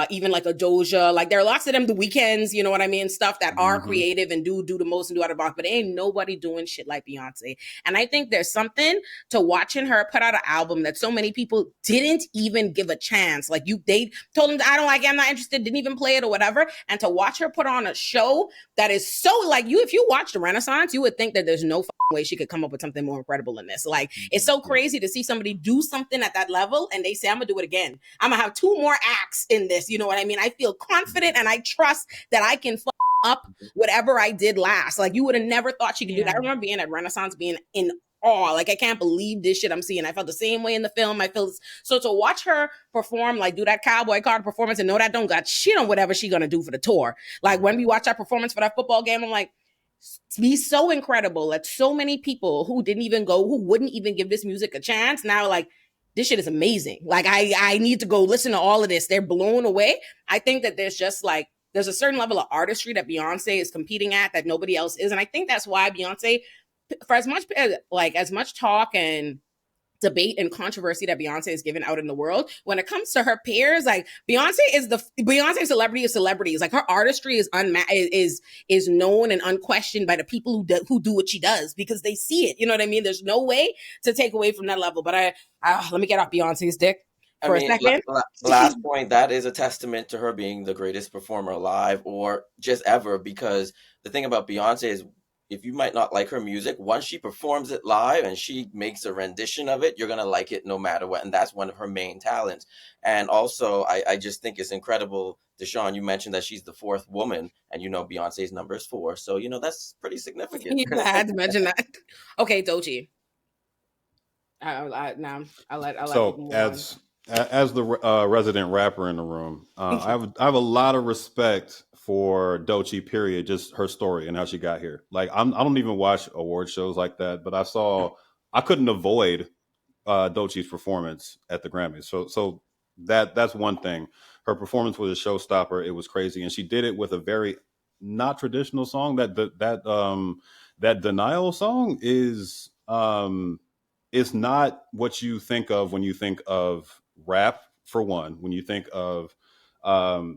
even like a Doja, like there are lots of them, the weekends, you know what I mean, stuff that are creative and do the most and do out of the box, but ain't nobody doing shit like Beyonce. And I think there's something to watching her put out an album that so many people didn't even give a chance. Like they told them, I don't like it, I'm not interested, didn't even play it or whatever. And to watch her put on a show that is so like, if you watch the Renaissance, you would think that there's no way she could come up with something more incredible than this. Like, it's so crazy to see somebody do something at that level and they say, I'm gonna do it again. I'm gonna have 2 more acts in this. You know what I mean? I feel confident and I trust that I can up whatever I did last. Like, you would have never thought she could do that. I remember being at Renaissance, being in awe. Like, I can't believe this shit I'm seeing. I felt the same way in the film. I feel so to watch her perform, like do that Cowboy Carter performance and know that don't got shit on whatever she gonna do for the tour. Like when we watch that performance for that football game, I'm like, be so incredible that so many people who didn't even go, who wouldn't even give this music a chance, now like, this shit is amazing. Like, I need to go listen to all of this. They're blown away. I think that there's just like, there's a certain level of artistry that Beyonce is competing at that nobody else is. And I think that's why Beyonce, for as much talk and debate and controversy that Beyonce is given out in the world. When it comes to her peers, like Beyonce celebrity of celebrities. Like her artistry is known and unquestioned by the people who do what she does because they see it. You know what I mean? There's no way to take away from that level. But let me get off Beyonce's dick for a second. Last point, that is a testament to her being the greatest performer alive or just ever, because the thing about Beyonce is, if you might not like her music, once she performs it live and she makes a rendition of it, you're going to like it no matter what. And that's one of her main talents. And also, I just think it's incredible. Deshaun, you mentioned that she's the fourth woman, and Beyonce's number is 4. So, that's pretty significant. I had to mention that. Okay, Doechii. I'll let so as the resident rapper in the room, I have a lot of respect for Doechii, period, just her story and how she got here. Like I don't even watch award shows like that, but I couldn't avoid Doechii's performance at the Grammys. So that's one thing. Her performance was a showstopper. It was crazy, and she did it with a very not traditional song. That Denial song is not what you think of when you think of rap, for one, when you think of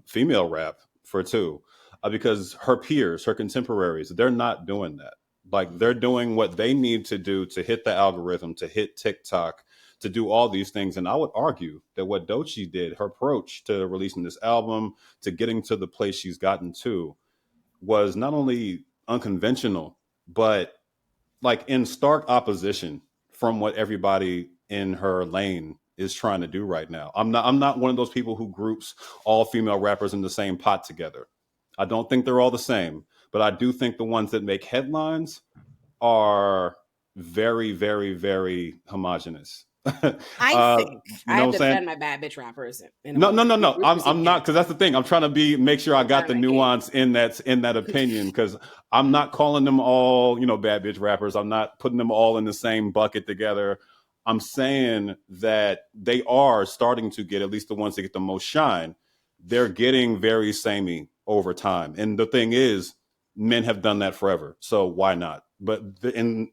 female rap, for two, because her peers, her contemporaries, they're not doing that. Like they're doing what they need to do to hit the algorithm, to hit TikTok, to do all these things. And I would argue that what Doechii did, her approach to releasing this album, to getting to the place she's gotten to, was not only unconventional, but like in stark opposition from what everybody in her lane is trying to do right now. I'm not one of those people who groups all female rappers in the same pot together. I don't think they're all the same, but I do think the ones that make headlines are very, very, very homogenous. I think I have to defend my bad bitch rappers. No. I'm not, because that's the thing. I'm trying to make sure I got the nuance in that opinion, because I'm not calling them all, bad bitch rappers. I'm not putting them all in the same bucket together. I'm saying that they are starting to get, at least the ones that get the most shine, they're getting very samey over time. And the thing is, men have done that forever. So why not? But the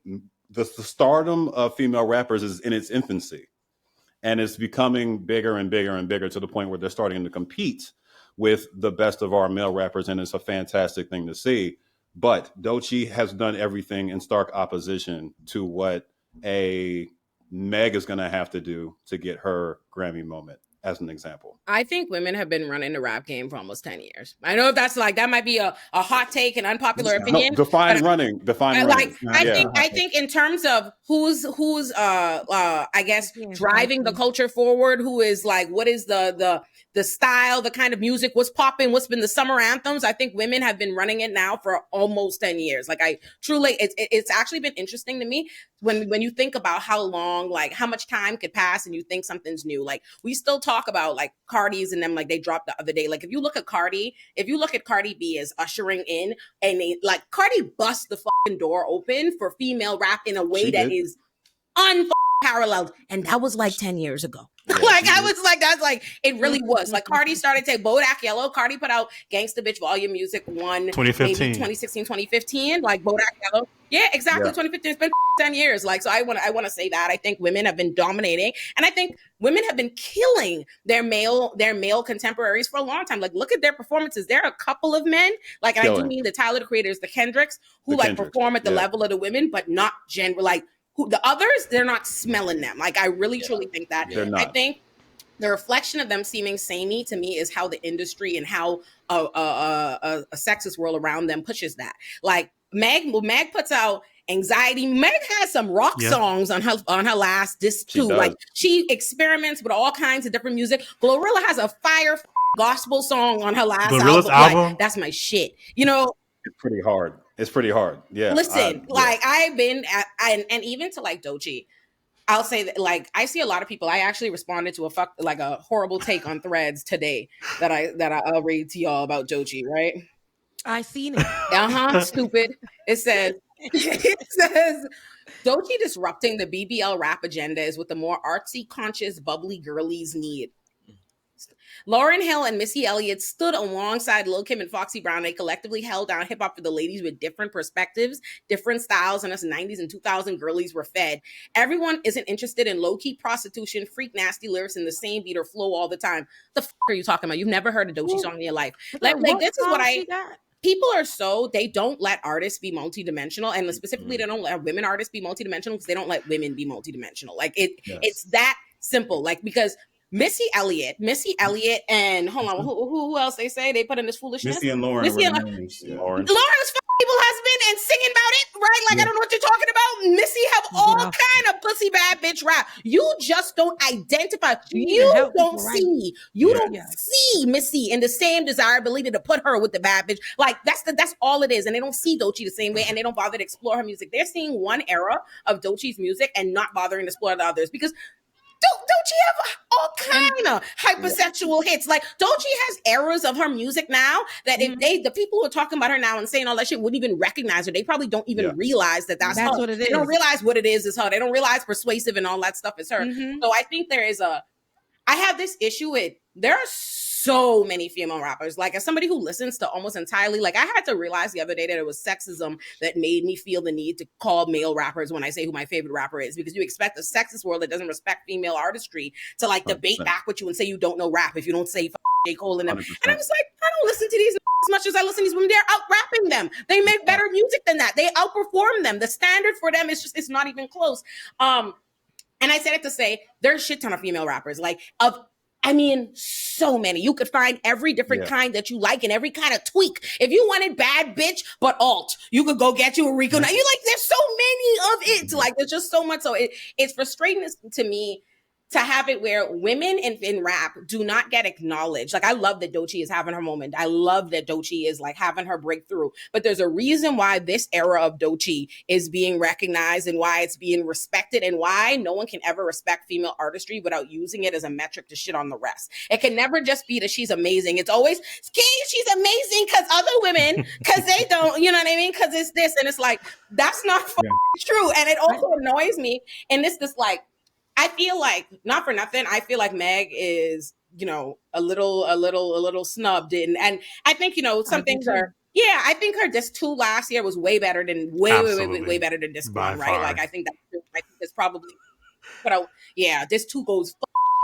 stardom of female rappers is in its infancy, and it's becoming bigger and bigger and bigger to the point where they're starting to compete with the best of our male rappers. And it's a fantastic thing to see. But Doechii has done everything in stark opposition to what a Meg is going to have to do to get her Grammy moment, as an example. I think women have been running the rap game for almost 10 years. I know that might be a hot take, an unpopular opinion. Define running. I think in terms of who's I guess driving the culture forward, who is like, what is the style, the kind of music, what's popping, what's been the summer anthems. I think women have been running it now for almost 10 years. Like it's actually been interesting to me when you think about how long, like how much time could pass and you think something's new. Like we still talk about like Cardi's and them, like they dropped the other day. Like if you look at Cardi B as ushering in, and Cardi bust the fucking door open for female rap in a way that is unparalleled, and that was like 10 years ago. Yeah, it really was. Like Cardi started to Bodak Yellow. Cardi put out Gangsta Bitch Volume Music 1, 2015. maybe 2016, 2015. Like Bodak Yellow. Yeah, exactly. Yeah. 2015. It's been 10 years. Like, so I want to say that I think women have been dominating, and I think women have been killing their male contemporaries for a long time. Like, look at their performances. There are a couple of men, like, and I do mean the Tyler the Creators, the Kendricks, who perform at the level of the women, but not the others, they're not smelling them. Like, I really truly think that. I think the reflection of them seeming samey to me is how the industry and how a sexist world around them pushes that. Like Meg puts out Anxiety. Meg has some rock songs on her last disc too. Like she experiments with all kinds of different music. Glorilla has a fire gospel song on her last album. Like, that's my shit. It's pretty hard. Yeah. Listen, I've been and even to like Doechii, I'll say that like I see a lot of people. I actually responded to a horrible take on Threads today that I'll read to y'all about Doechii, right? I seen it. Stupid. It says Doechii disrupting the BBL rap agenda is what the more artsy, conscious, bubbly girlies need. Lauryn Hill and Missy Elliott stood alongside Lil' Kim and Foxy Brown. They collectively held down hip hop for the ladies with different perspectives, different styles, and us 90s and 2000 girlies were fed. Everyone isn't interested in low-key prostitution, freak nasty lyrics in the same beat or flow all the time. The fuck are you talking about? You've never heard a Doechii song in your life. Like this is what people are they don't let artists be multidimensional, and specifically they don't let women artists be multidimensional because they don't let women be multidimensional. Like it's that simple. Like because Missy Elliott, and hold on, who else they say they put in this foolishness? Missy and Lauren. Lauren's people husband and singing about it, right? Like I don't know what you're talking about. Missy have all kind of pussy bad bitch rap. You just don't identify. You don't see. You don't see Missy in the same desirability to put her with the bad bitch. Like that's all it is. And they don't see Doechii the same way, and they don't bother to explore her music. They're seeing one era of Doechii's music and not bothering to explore the others because Doechii have all kind of hypersexual hits. Like Doechii has eras of her music now that if the people who are talking about her now and saying all that shit wouldn't even recognize her. They probably don't even realize that's her. What it is. They don't realize what it is her. They don't realize persuasive and all that stuff is her. So I think I have this issue with there are so many female rappers. Like as somebody who listens to almost entirely, like I had to realize the other day that it was sexism that made me feel the need to call male rappers when I say who my favorite rapper is, because you expect a sexist world that doesn't respect female artistry to like debate back with you and say you don't know rap if you don't say J. Cole and them. 100%. And I was like, I don't listen to these as much as I listen to these women. They're out rapping them. They make better music than that. They outperform them. The standard for them is it's not even close. And I said it to say there's a shit ton of female rappers. So many. You could find every different kind that you like and every kind of tweak. If you wanted bad bitch, but alt, you could go get you a Rico. Now, there's so many of it. Like, there's just so much. So it's frustrating to me to have it where women in rap do not get acknowledged. Like, I love that Doechii is having her moment. I love that Doechii is like having her breakthrough. But there's a reason why this era of Doechii is being recognized and why it's being respected and why no one can ever respect female artistry without using it as a metric to shit on the rest. It can never just be that she's amazing. It's always, she's amazing because other women, because they don't, you know what I mean? Because it's this. And it's like, that's not true. And it also annoys me. And this like, I feel like, not for nothing, I feel like Meg is, a little snubbed in. And I think, some things are, I think her Disc 2 last year was way better than, way better than Disc 1, right? Like, I think that's probably, but Disc 2 goes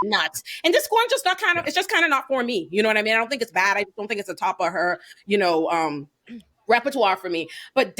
nuts. And Disc 1 just not it's just kind of not for me. You know what I mean? I don't think it's bad. I don't think it's the top of her, repertoire for me. But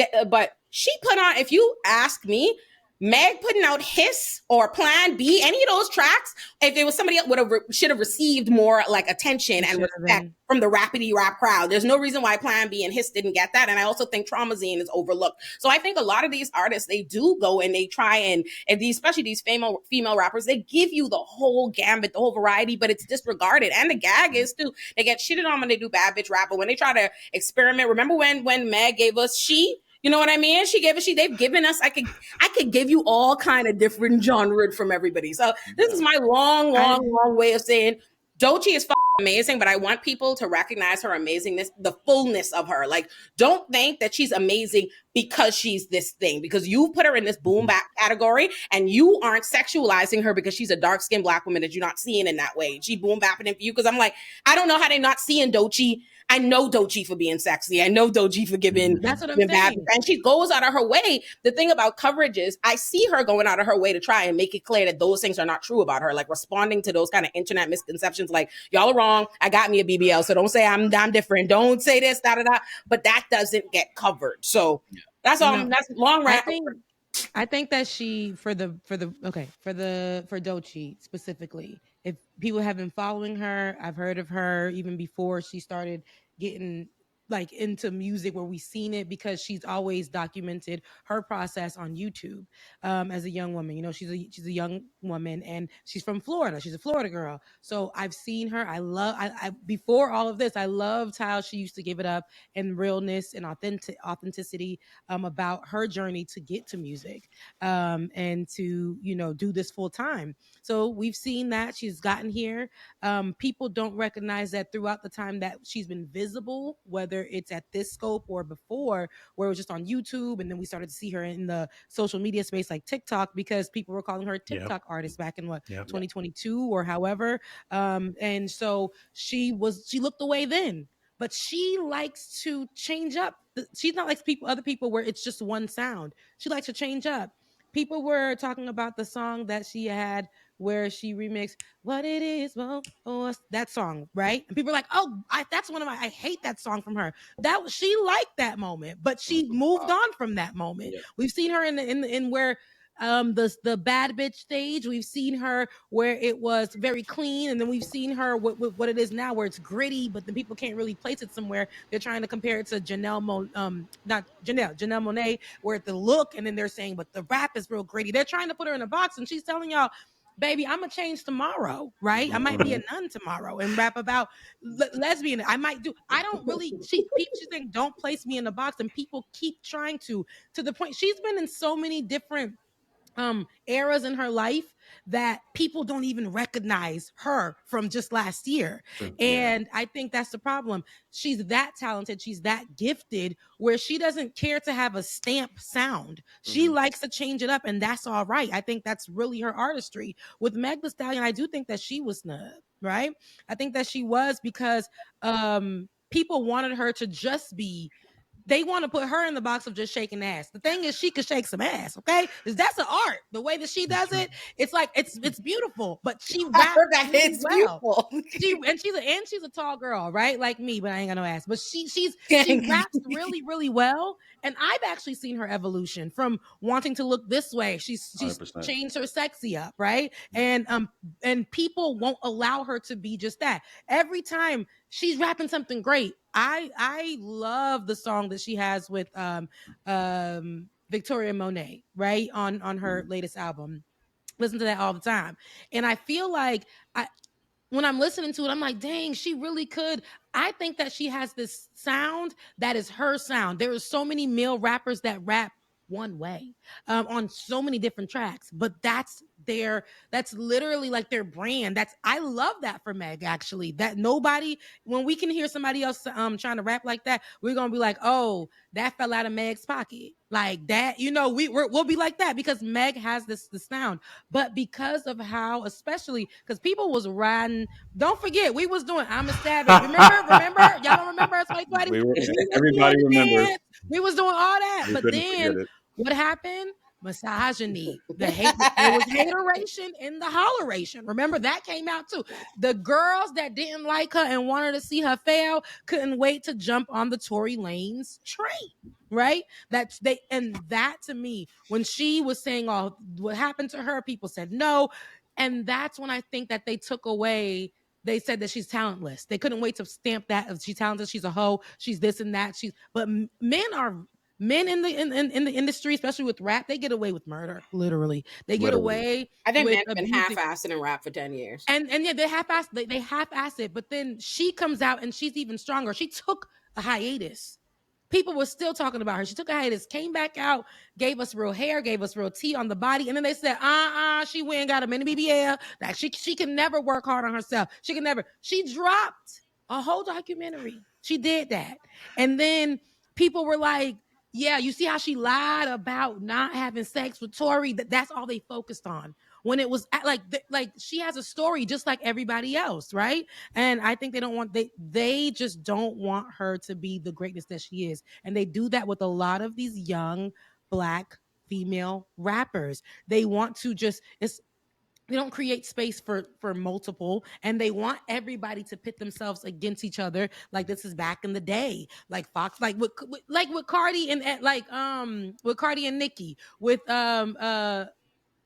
she put on, if you ask me, Meg putting out Hiss or Plan B, any of those tracks, if it was somebody else, should have received more like attention and respect from the rapidy rap crowd. There's no reason why Plan B and Hiss didn't get that. And I also think Traumazine is overlooked. So I think a lot of these artists, they do go and they try and especially these female rappers, they give you the whole gambit, the whole variety, but it's disregarded. And the gag is too, they get shitted on when they do bad bitch rap, but when they try to experiment. Remember when Meg gave us She? You know what I mean? They've given us, I could give you all kind of different genres from everybody. So this is my long way of saying Doechii is amazing, but I want people to recognize her amazingness, the fullness of her. Like, don't think that she's amazing because she's this thing, because you put her in this boom bap category and you aren't sexualizing her because she's a dark-skinned Black woman that you're not seeing in that way. She boom bapping it for you. Because I'm like, I don't know how they're not seeing Doechii. I know Doechii for being sexy. I know Doechii for giving. That's what I'm saying. Bad. And she goes out of her way. The thing about coverage is I see her going out of her way to try and make it clear that those things are not true about her. Like responding to those kind of internet misconceptions. Like, y'all are wrong. I got me a BBL. So don't say I'm different. Don't say this, da, da, da. But that doesn't get covered. So that's all. That's long rant. I think that for Doechii specifically, if people have been following her, I've heard of her even before she started getting like into music, where we've seen it, because she's always documented her process on YouTube as a young woman. She's a young woman and she's from Florida. She's a Florida girl. So I've seen her. I before all of this, I loved how she used to give it up and realness and authenticity about her journey to get to music and to, do this full time. So we've seen that she's gotten here. People don't recognize that throughout the time that she's been visible, whether whether it's at this scope or before, where it was just on YouTube, and then we started to see her in the social media space like TikTok, because people were calling her a TikTok artist back in 2022 or however. And so she looked away then, but she likes to change up. She's not like other people where it's just one sound. She likes to change up. People were talking about the song that she had where she remixed "What It Is," that song, right? And people are like, "Oh, that's one of my." I hate that song from her. She liked that moment, but she moved on from that moment. Yeah. We've seen her in where the bad bitch stage. We've seen her where it was very clean, and then we've seen her with what it is now, where it's gritty, but then people can't really place it somewhere. They're trying to compare it to Janelle Monáe, where the look, and then they're saying, but the rap is real gritty. They're trying to put her in a box, and she's telling y'all, baby, I'm gonna change tomorrow, right? I might be a nun tomorrow and rap about lesbian. I might do. I don't really. She's saying, don't place me in a box, and people keep trying to the point. She's been in so many different eras in her life that people don't even recognize her from just last year. And I think that's the problem. She's that talented, she's that gifted, where she doesn't care to have a stamp sound. She likes to change it up, and that's all right. I think that's really her artistry. With Meg Thee Stallion, I do think that she was snubbed, right? I think that she was because people wanted her to just be. They want to put her in the box of just shaking ass. The thing is, she could shake some ass, okay? Because that's an art. The way that she does it, it's like it's beautiful. But she raps really well. She's a tall girl, right? Like me, but I ain't got no ass. But she raps really, really well. And I've actually seen her evolution from wanting to look this way. She's 100%. Changed her sexy up, right? And people won't allow her to be just that. Every time she's rapping something great. I love the song that she has with Victoria Monet, right? On her latest album. Listen to that all the time. And I feel like when I'm listening to it, I'm like, dang, she really could. I think that she has this sound that is her sound. There are so many male rappers that rap one way on so many different tracks, but that's literally like their brand. I love that for Meg, actually, that nobody, when we can hear somebody else trying to rap like that, we're gonna be like, oh, that fell out of Meg's pocket, like that, we'll be like that because Meg has the sound. But because of how, especially because people was riding, don't forget, we was doing I'm a Savage. Remember? Y'all don't remember us, White Sweaty? Everybody remembers. We was doing all that, but then what happened? Misogyny. There was hateration in the holleration. Remember, that came out too. The girls that didn't like her and wanted to see her fail couldn't wait to jump on the Tory Lanez train. Right? That to me, when she was saying all what happened to her, people said no. And that's when I think that they took away. They said that she's talentless. They couldn't wait to stamp that if she's talented, she's a hoe, she's this and that. But men in the industry, especially with rap, they get away with murder. Literally, they get away. I think men have been half-assed in rap for 10 years. And yeah, they half-ass it. But then she comes out and she's even stronger. She took a hiatus. People were still talking about her. She took a hiatus, came back out, gave us real hair, gave us real tea on the body, and then they said, she went and got a mini BBL. Like she can never work hard on herself. She can never. She dropped a whole documentary. She did that, and then people were like, yeah, you see how she lied about not having sex with Tory? That's all they focused on. When it was like she has a story just like everybody else, right? And I think they just don't want her to be the greatness that she is. And they do that with a lot of these young Black female rappers. They want to they don't create space for multiple, and they want everybody to pit themselves against each other. Like this is back in the day, like Fox, like with Cardi and with Cardi and Nicki, with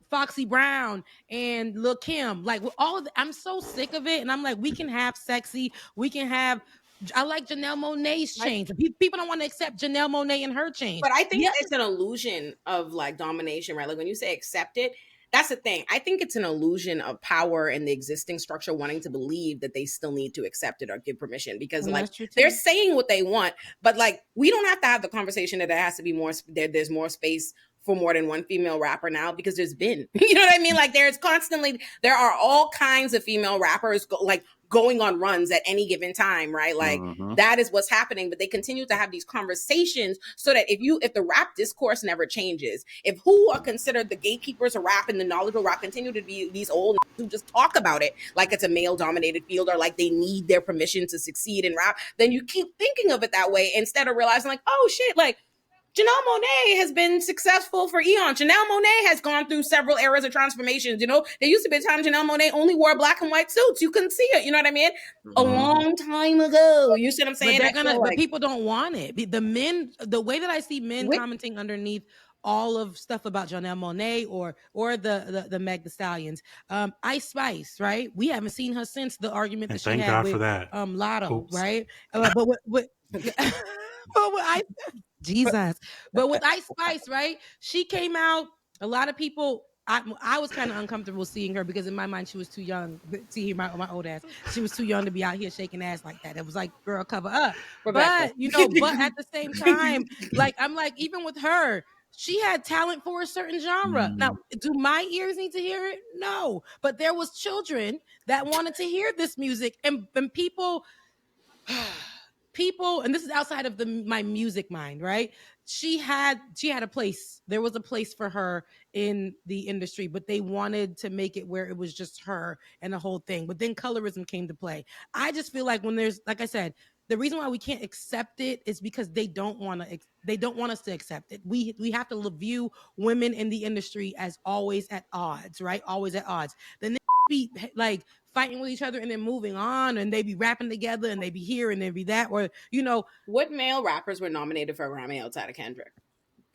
Foxy Brown and Lil Kim, like with all of the, I'm so sick of it. And I'm like, we can have sexy, we can have. I like Janelle Monáe's change. People don't want to accept Janelle Monáe and her change. But I think it's an illusion of like domination, right? Like when you say accept it, that's the thing. I think it's an illusion of power and the existing structure wanting to believe that they still need to accept it or give permission because like they're saying what they want, but like we don't have to have the conversation that there has to be more. There's more space for more than one female rapper now because there's been, you know what I mean? Like there are all kinds of female rappers like going on runs at any given time, right? Like that is what's happening. But they continue to have these conversations so that if the rap discourse never changes, if who are considered the gatekeepers of rap and the knowledgeable rap continue to be these old who just talk about it like it's a male dominated field or like they need their permission to succeed in rap, then you keep thinking of it that way instead of realizing like, oh shit, like Janelle Monáe has been successful for eons. Janelle Monáe has gone through several eras of transformations. You know, there used to be a time Janelle Monáe only wore black and white suits. You couldn't see it. You know what I mean? A long time ago. You see what I'm saying? But people don't want it. The men, the way that I see men commenting underneath all of stuff about Janelle Monáe or the Meg Thee Stallions, Ice Spice, right? We haven't seen her since the argument that she had with Lotto, right? But with Ice Spice, right? She came out. A lot of people. I was kind of uncomfortable seeing her because in my mind she was too young to hear my old ass. She was too young to be out here shaking ass like that. It was like, girl, cover up. Rebecca. But but at the same time, like I'm like, even with her, she had talent for a certain genre. Now, do my ears need to hear it? No. But there was children that wanted to hear this music, and people. And this is outside of my music mind, right? She had a place. There was a place for her in the industry, but they wanted to make it where it was just her and the whole thing. But then colorism came to play. I just feel like when there's, like I said, the reason why we can't accept it is because they don't want us to accept it. We have to view women in the industry as always at odds, right? Always at odds. Then they be like fighting with each other and then moving on, and they be rapping together and they be here and they be that, or what male rappers were nominated for a Grammy outside of Kendrick?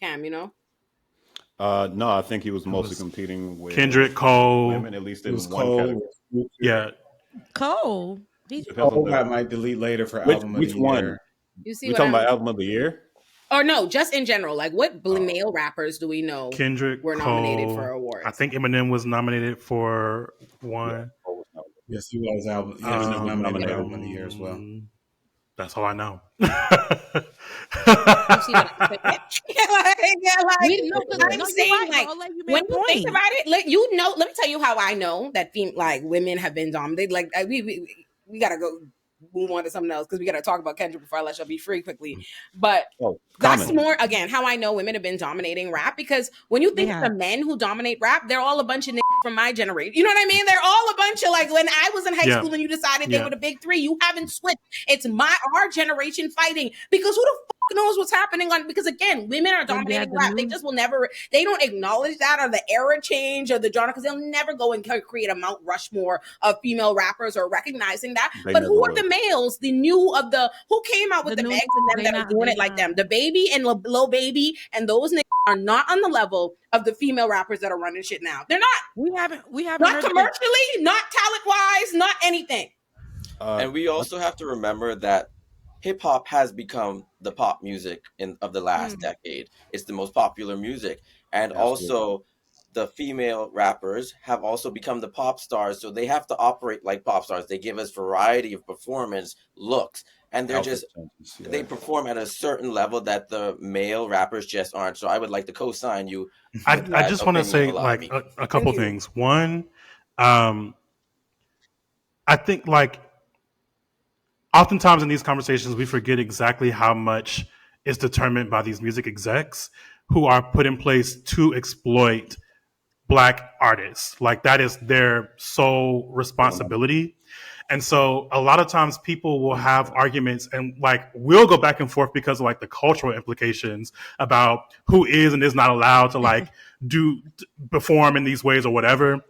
Cam, you know? No, I think he was mostly competing with Kendrick, Cole, women, at least in one Cole, category. Yeah, Cole. Cole I might delete later for album of the year. You see, we talking about album of the year? Or no, just in general. Like, what male rappers do we know Kendrick were nominated for awards? I think Eminem was nominated for one. Yes, he was nominated for album of the year as well. That's all I know. When you think about it, let me tell you how I know that women have been dominated. Like we gotta go move on to something else because we gotta talk about Kendrick before I let y'all be free quickly. But that's more again how I know women have been dominating rap, because when you think of the men who dominate rap, they're all a bunch of niggas from my generation. You know what I mean? They're all a bunch of like when I was in high school and you decided they were the big three. You haven't switched. It's our generation fighting, because who the fuck knows what's happening because again, women are dominating rap. They just will never. They don't acknowledge that or the era change or the genre, because they'll never go and create a Mount Rushmore of female rappers or recognizing that. But who are the males? The new of the who came out with the bags and them that are doing it like them? The Baby and Lil Baby and those niggas are not on the level of the female rappers that are running shit now. They're not. We haven't not commercially, not talent wise, not anything. And we also have to remember that hip hop has become the pop music of the last decade. It's the most popular music, and also the female rappers have also become the pop stars. So they have to operate like pop stars. They give us variety of performance looks, and they're they perform at a certain level that the male rappers just aren't. So I would like to co-sign you. I just want to say like a couple things. One, I think like oftentimes in these conversations, we forget exactly how much is determined by these music execs who are put in place to exploit Black artists. Like that is their sole responsibility. And so a lot of times people will have arguments and like we'll go back and forth because of like the cultural implications about who is and is not allowed to like perform in these ways or whatever.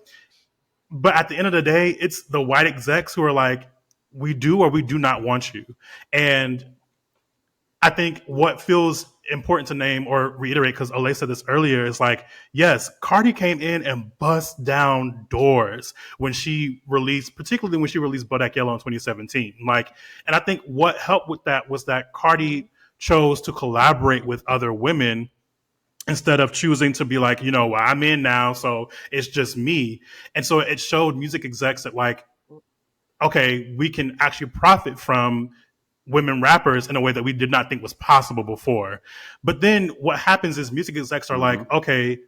But at the end of the day, it's the white execs who are like, we do or we do not want you. And I think what feels important to name or reiterate, because Olay said this earlier, is like, yes, Cardi came in and bust down doors when she released, particularly when she released Bodak Yellow in 2017. Like, and I think what helped with that was that Cardi chose to collaborate with other women instead of choosing to be like, well, I'm in now, so it's just me. And so it showed music execs that like, okay, we can actually profit from women rappers in a way that we did not think was possible before. But then what happens is music execs are like, okay,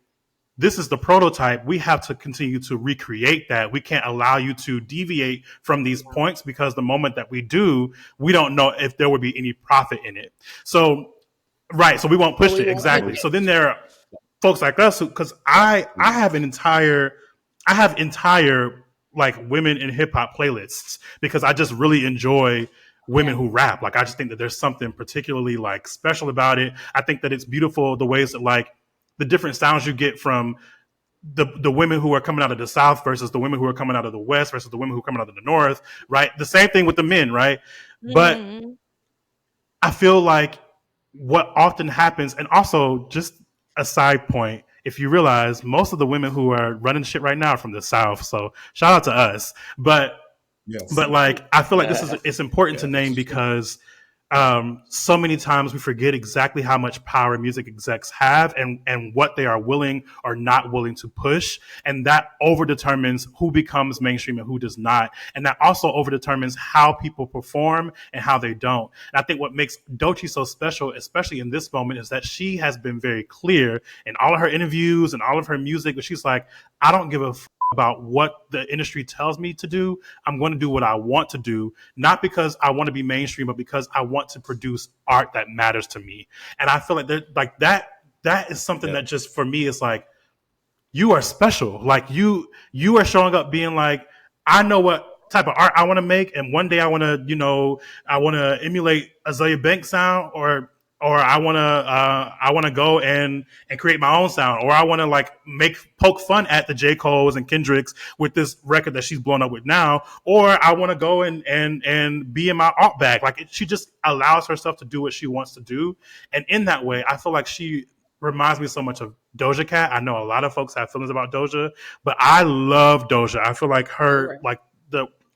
this is the prototype. We have to continue to recreate that. We can't allow you to deviate from these points, because the moment that we do, we don't know if there would be any profit in it. So, right. So we won't push it. Exactly. So then there are folks like us who, because I have entire like women in hip hop playlists, because I just really enjoy women who rap. Like, I just think that there's something particularly like special about it. I think that it's beautiful the ways that like the different sounds you get from the women who are coming out of the South versus the women who are coming out of the West versus the women who are coming out of the North, right? The same thing with the men, right? But I feel like what often happens, and also just a side point, if you realize most of the women who are running shit right now are from the South, so shout out to us. But like, I feel like it's important to name, because so many times we forget exactly how much power music execs have, and what they are willing or not willing to push. And that over determines who becomes mainstream and who does not. And that also over determines how people perform and how they don't. And I think what makes Doechii so special, especially in this moment, is that she has been very clear in all of her interviews and all of her music, but she's like, I don't give a about what the industry tells me to do. I'm going to do what I want to do, not because I want to be mainstream, but because I want to produce art that matters to me. And I feel like that is something that just for me is like, you are special. Like, you are showing up being like, I know what type of art I want to make, and one day I want to emulate Azalea Banks sound, or I want to go and create my own sound, or I want to like poke fun at the J. Cole's and Kendricks with this record that she's blown up with now, or I want to go and be in my art bag. Like, she just allows herself to do what she wants to do, and in that way, I feel like she reminds me so much of Doja Cat. I know a lot of folks have feelings about Doja, but I love Doja. I feel like her like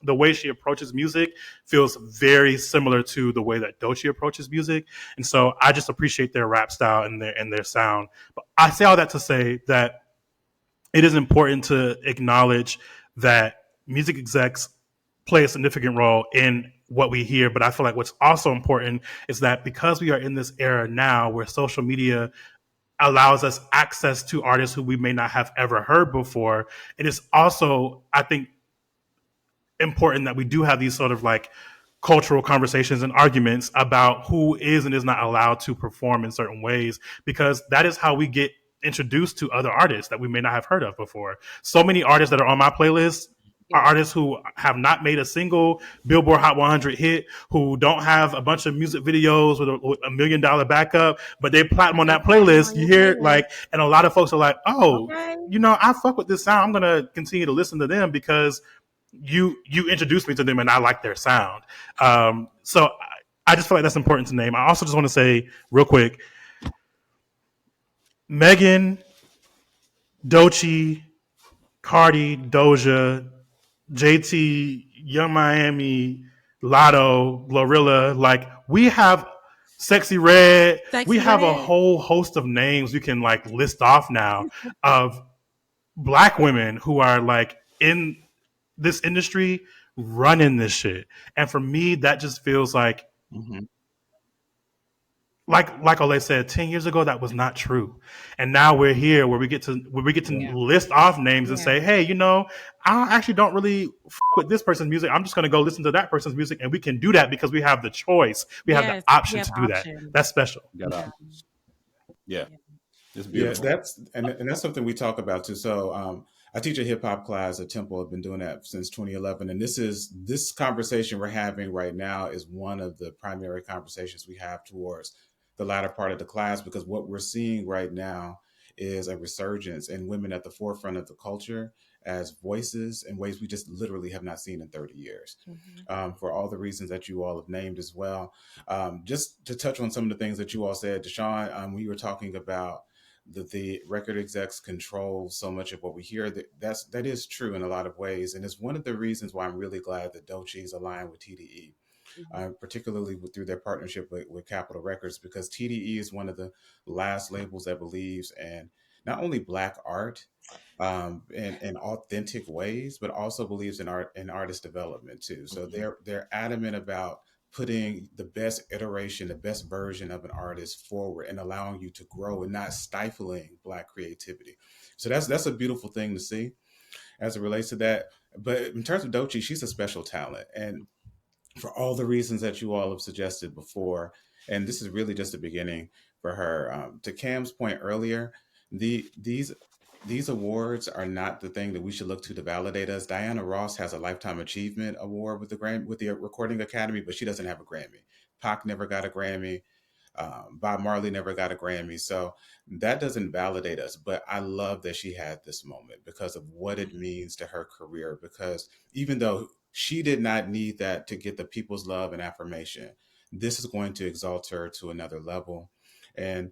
the way she approaches music feels very similar to the way that Doechii approaches music. And so I just appreciate their rap style and their sound. But I say all that to say that it is important to acknowledge that music execs play a significant role in what we hear. But I feel like what's also important is that because we are in this era now where social media allows us access to artists who we may not have ever heard before, it is also, I think, important that we do have these sort of like cultural conversations and arguments about who is and is not allowed to perform in certain ways, because that is how we get introduced to other artists that we may not have heard of before. So many artists that are on my playlist are artists who have not made a single Billboard Hot 100 hit, who don't have a bunch of music videos with $1 million backup, but they platinum on that playlist. You hear like, and a lot of folks are like, oh, I fuck with this sound. I'm going to continue to listen to them because you introduced me to them and I like their sound. So I just feel like that's important to name. I also just want to say real quick, Megan, Doechii, Cardi, Doja, JT, Young Miami, Lotto, Glorilla, like we have Sexy Red. We have a whole host of names we can like list off now of Black women who are like in this industry running this shit. And for me, that just feels like like Olay said, 10 years ago, that was not true. And now we're here where we get to list off names and say, hey, I actually don't really with this person's music. I'm just going to go listen to that person's music. And we can do that because we have the choice. We have the option to do that. That's special. Yeah. It's beautiful. Yeah, that's something we talk about too. So I teach a hip hop class at Temple. I've been doing that since 2011. And this conversation we're having right now is one of the primary conversations we have towards the latter part of the class, because what we're seeing right now is a resurgence in women at the forefront of the culture as voices in ways we just literally have not seen in 30 years, for all the reasons that you all have named as well. Just to touch on some of the things that you all said, Deshaun, we were talking about the record execs control so much of what we hear. That is true in a lot of ways. And it's one of the reasons why I'm really glad that Doechii is aligned with TDE. Particularly through their partnership with Capitol Records, because TDE is one of the last labels that believes in not only Black art in authentic ways, but also believes in art and artist development too. So they're adamant about putting the best iteration, the best version of an artist forward and allowing you to grow and not stifling Black creativity. So that's a beautiful thing to see as it relates to that. But in terms of Doechii, she's a special talent. And for all the reasons that you all have suggested before, and this is really just the beginning for her. To Cam's point earlier, these awards are not the thing that we should look to validate us. Diana Ross has a Lifetime Achievement Award with the Recording Academy, but she doesn't have a Grammy. Pac never got a Grammy. Bob Marley never got a Grammy. So that doesn't validate us. But I love that she had this moment because of what it means to her career. Because even though she did not need that to get the people's love and affirmation, this is going to exalt her to another level. And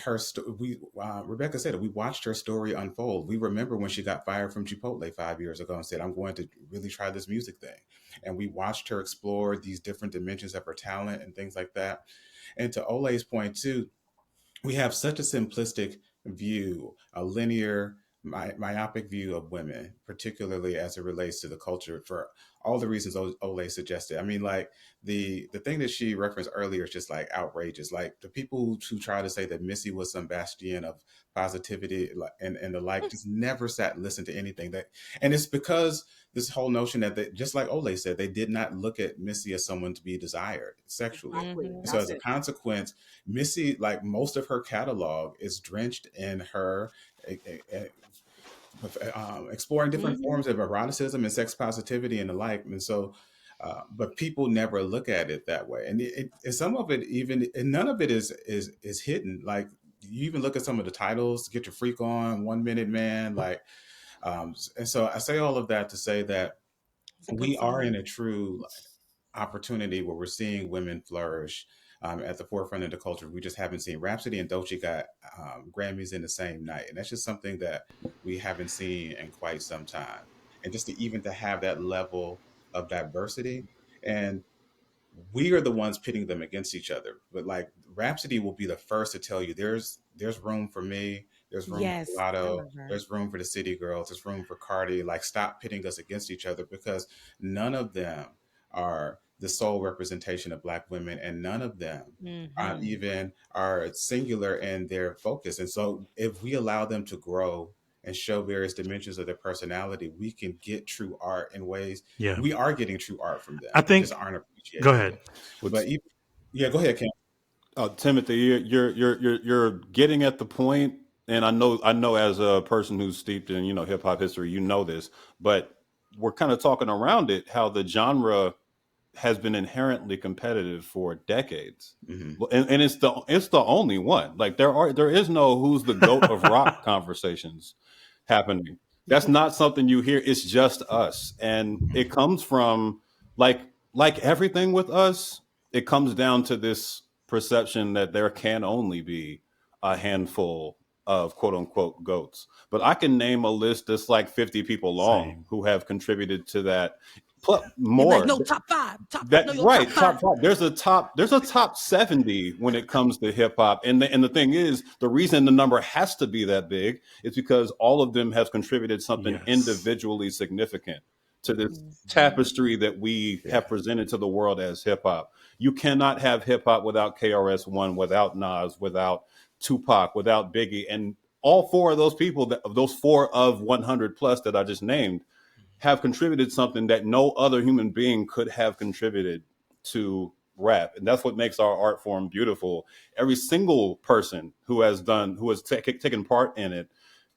Rebecca said it, we watched her story unfold. We remember when she got fired from Chipotle 5 years ago and said, I'm going to really try this music thing. And we watched her explore these different dimensions of her talent and things like that. And to Olay's point too, we have such a simplistic view, a linear, myopic view of women, particularly as it relates to the culture for all the reasons Olay suggested. I mean, like the thing that she referenced earlier is just like outrageous. Like the people who try to say that Missy was some bastion of positivity and the like just never sat and listened to anything that, and it's because this whole notion that they, just like Olay said, they did not look at Missy as someone to be desired sexually. Exactly. So as a consequence, Missy, like most of her catalog, is drenched in her exploring different forms of eroticism and sex positivity and the like. And so, but people never look at it that way. And some of it even, and none of it is hidden. Like you even look at some of the titles, Get Your Freak On, 1 Minute Man, like, and so I say all of that to say that we are in a true opportunity where we're seeing women flourish at the forefront of the culture. We just haven't seen. Rhapsody and Doechii got Grammys in the same night, and that's just something that we haven't seen in quite some time. And just to have that level of diversity, and we are the ones pitting them against each other. But like Rhapsody will be the first to tell you there's room for me, there's room for Lotto, there's room for the City Girls, there's room for Cardi. Like stop pitting us against each other because none of them are the sole representation of Black women, and none of them are singular in their focus. And so if we allow them to grow and show various dimensions of their personality, we can get true art in ways. Yeah. We are getting true art from them. I think. Just aren't appreciated. Go ahead. But go ahead, Ken. Timothy, you're getting at the point, and I know as a person who's steeped in hip hop history, you know this, but we're kind of talking around it. How the genre has been inherently competitive for decades, and it's the only one. Like there is no who's the GOAT of rock conversations happening. That's not something you hear. It's just us, and it comes from like everything with us. It comes down to this perception that there can only be a handful of quote unquote GOATs. But I can name a list that's like 50 people long who have contributed to that. More. Like, no, top five. That's right. Top five. There's a top 70 when it comes to hip hop. And the thing is, the reason the number has to be that big is because all of them have contributed something individually significant to this tapestry that we have presented to the world as hip hop. You cannot have hip hop without KRS-One, without Nas, without Tupac, without Biggie, and all four of those people, those 4 of 100 plus that I just named, have contributed something that no other human being could have contributed to rap. And that's what makes our art form beautiful. Every single person who has taken part in it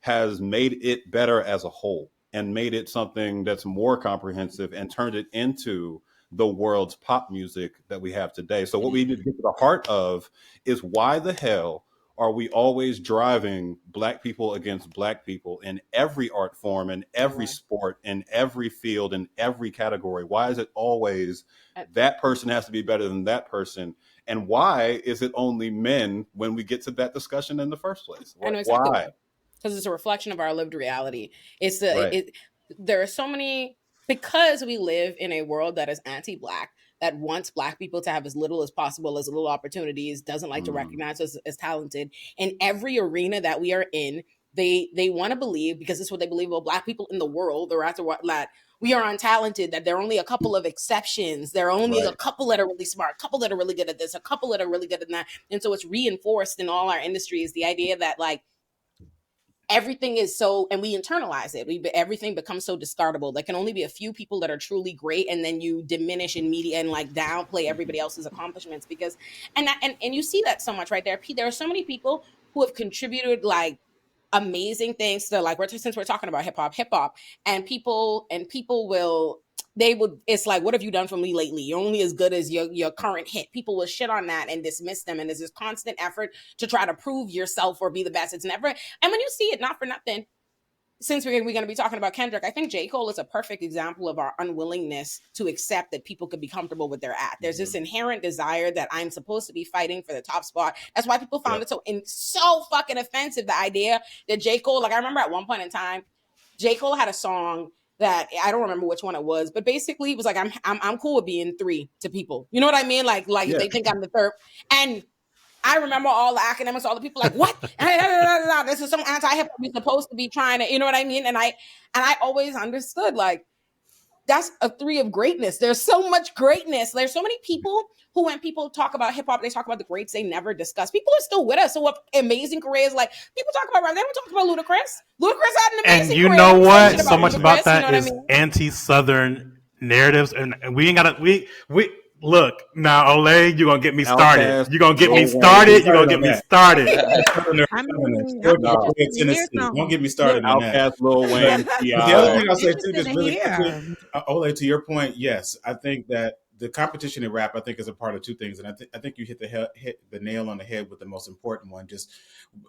has made it better as a whole and made it something that's more comprehensive and turned it into the world's pop music that we have today. So what we need to get to the heart of is why the hell are we always driving Black people against Black people in every art form, in every sport, in every field, in every category? Why is it always that person has to be better than that person? And why is it only men when we get to that discussion in the first place? Why? Because it's a reflection of our lived reality. There are so many, because we live in a world that is anti-Black, that wants Black people to have as little as possible, as little opportunities, doesn't like to recognize us as talented. In every arena that we are in, they want to believe, because it's what they believe about Black people in the world, or after what, that we are untalented, that there are only a couple of exceptions. There are only a couple that are really smart, a couple that are really good at this, a couple that are really good at that. And so it's reinforced in all our industries, the idea that like everything is so, and we internalize it. Everything becomes so discardable. There can only be a few people that are truly great, and then you diminish in media and like downplay everybody else's accomplishments because, and you see that so much, right? There are so many people who have contributed like amazing things to like, since we're talking about hip hop, and people will, it's like, what have you done for me lately? You're only as good as your current hit. People will shit on that and dismiss them, and there's this constant effort to try to prove yourself or be the best. It's never, and when you see it, not for nothing, since we're going to be talking about Kendrick, I think J. Cole is a perfect example of our unwillingness to accept that people could be comfortable with their at. There's this inherent desire that I'm supposed to be fighting for the top spot. That's why people found it so fucking offensive, the idea that J. Cole, like I remember at one point in time, J. Cole had a song that I don't remember which one it was, but basically it was like, I'm cool with being 3 to people. You know what I mean? Like if they think I'm the third. And I remember all the academics, all the people like, what? This is some anti-hip hop. You're supposed to be trying to, you know what I mean? And I always understood like that's a 3 of greatness. There's so much greatness. There's so many people who, when people talk about hip hop, they talk about the greats they never discuss. People are still with us. So what amazing careers, like people talk about rap. They don't talk about Ludacris. Ludacris had an amazing and you career. know what? So much about Ludacris, that you know is anti-Southern narratives, and we ain't gotta. We look now, Olay. You're gonna get me started. You're gonna get me started. You're gonna get me started. I mean, Don't get me started on that. Outkast, Lil Wayne, The other thing I'll say too, just really quickly, Olay, to your point, yes, I think that the competition in rap, I think, is a part of 2 things, and I think you hit the nail on the head with the most important one. Just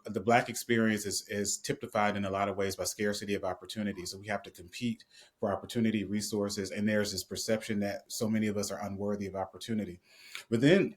the Black experience is typified in a lot of ways by scarcity of opportunity. So we have to compete for opportunity, resources, and there's this perception that so many of us are unworthy of opportunity. But then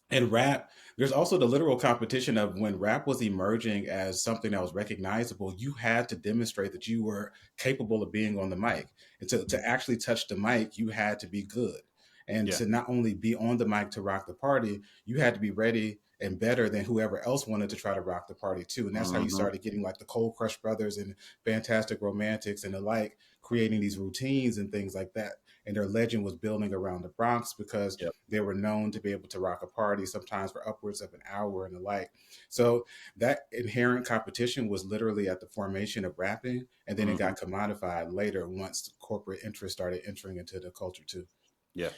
in rap, there's also the literal competition of when rap was emerging as something that was recognizable, you had to demonstrate that you were capable of being on the mic. And to actually touch the mic, you had to be good. And to not only be on the mic to rock the party, you had to be ready and better than whoever else wanted to try to rock the party too. And that's how you started getting like the Cold Crush Brothers and Fantastic Romantics and the like, creating these routines and things like that. And their legend was building around the Bronx because they were known to be able to rock a party sometimes for upwards of an hour and the like. So that inherent competition was literally at the formation of rapping, and then it got commodified later once corporate interests started entering into the culture too. Yeah.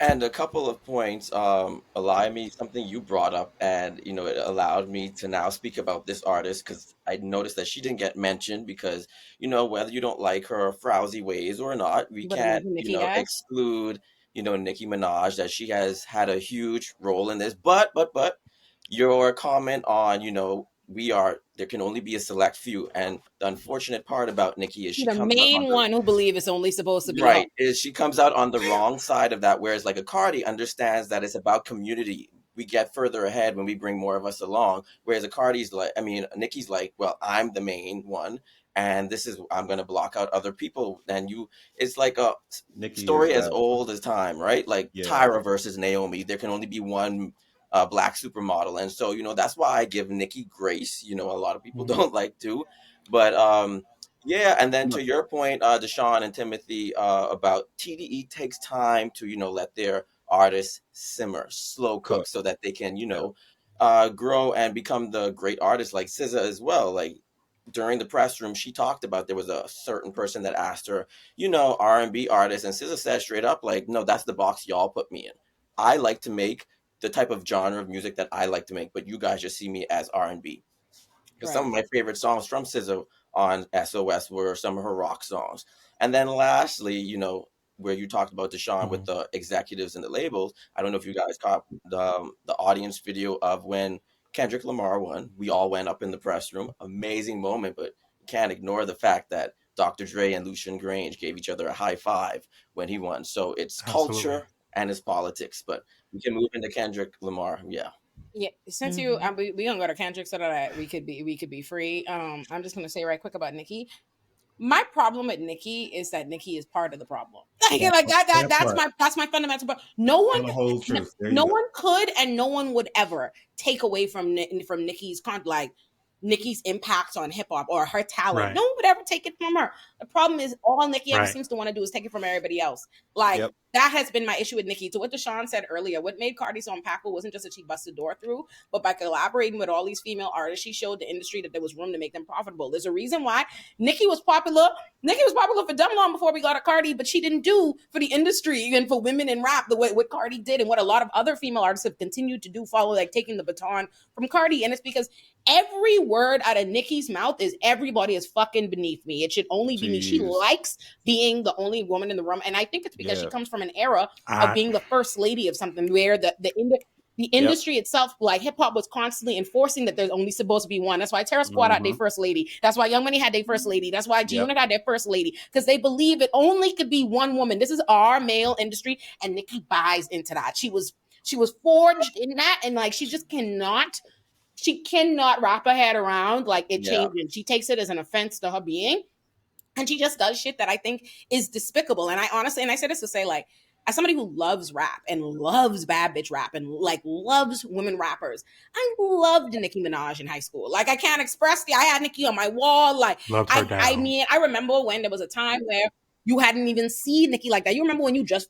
And a couple of points, allow me something you brought up, and it allowed me to now speak about this artist because I noticed that she didn't get mentioned because whether you don't like her frowsy ways or not, we can't exclude Nicki Minaj, that she has had a huge role in this. But your comment on there can only be a select few, and the unfortunate part about Nicki is she the comes main one who believe it's only supposed to be right is she comes out on the wrong side of that, whereas like a Cardi understands that it's about community. We get further ahead when we bring more of us along, whereas a Cardi's like, Nicki's like, well, I'm the main one, and this is, I'm going to block out other people. And it's like a Nicki story as old as time, right? Like Tyra versus Naomi, there can only be one Black supermodel, and so that's why I give Nicki grace. A lot of people don't like to, but yeah, and then to your point, Deshaun and Timothy, about TDE takes time to let their artists simmer, slow cook, so that they can grow and become the great artists like SZA as well. Like during the press room, she talked about there was a certain person that asked her, R&B artist, and SZA said straight up, like, no, that's the box y'all put me in. I like to make the type of genre of music that I like to make, but you guys just see me as R&B. Because some of my favorite songs from SZA on SOS were some of her rock songs. And then lastly, where you talked about Deshaun with the executives and the labels, I don't know if you guys caught the audience video of when Kendrick Lamar won. We all went up in the press room. Amazing moment, but you can't ignore the fact that Dr. Dre and Lucian Grange gave each other a high five when he won. So it's culture and it's politics, but we can move into Kendrick Lamar. Yeah. Yeah, since we gonna go to Kendrick so that we could be free. I'm just gonna say right quick about Nicki. My problem with Nicki is that Nicki is part of the problem. That's my fundamental problem. No one could and no one would ever take away from Nicki's like Nicki's impact on hip hop or her talent. Right. No one would ever take it from her. The problem is all Nicki ever Right. seems to want to do is take it from everybody else. Like, Yep. that has been my issue with Nicki. To what Deshaun said earlier, what made Cardi so impactful wasn't just that she busted door through, but by collaborating with all these female artists, she showed the industry that there was room to make them profitable. There's a reason why Nicki was popular. Nicki was popular for dumb long before we got a Cardi, but she didn't do for the industry and for women in rap the way what Cardi did and what a lot of other female artists have continued to do, follow, like taking the baton from Cardi. And it's because every word out of Nicki's mouth is everybody is fucking beneath me. It should only be me. She Jeez. likes being the only woman in the room. And I think it's because she Yeah. comes from an era of being the first lady of something where the industry itself, like hip hop, was constantly enforcing that there's only supposed to be one. That's why Terror Squad had their first lady. That's why Young Money had their first lady. That's why G Unit had their first lady, because they believe it only could be one woman. This is our male industry, and Nicki buys into that. She was forged in that, and like she cannot wrap her head around like it changing. She takes it as an offense to her being, and she just does shit that I think is despicable. And I honestly, and I say this to say, like, as somebody who loves rap and loves bad bitch rap and like loves women rappers, I loved Nicki Minaj in high school. Like, I can't express I had Nicki on my wall. Like, I mean, I remember when there was a time where you hadn't even seen Nicki like that. You remember when you just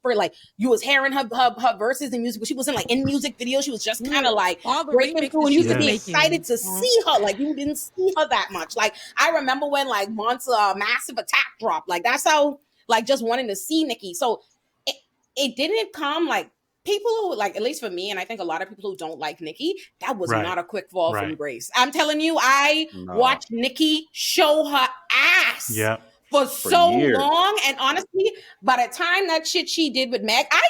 you was hearing her verses in music, but she wasn't like in music videos. She was just kind of like breaking through, and you could be excited to see her. Like, you didn't see her that much. Like, I remember when like Massive Attack dropped. Like, that's how, like, just wanting to see Nicki. So it didn't come like people who, like, at least for me, and I think a lot of people who don't like Nicki, that was not a quick fall from grace. I'm telling you, I watched Nicki show her ass. For so years. long, and honestly, by the time that shit she did with Meg, I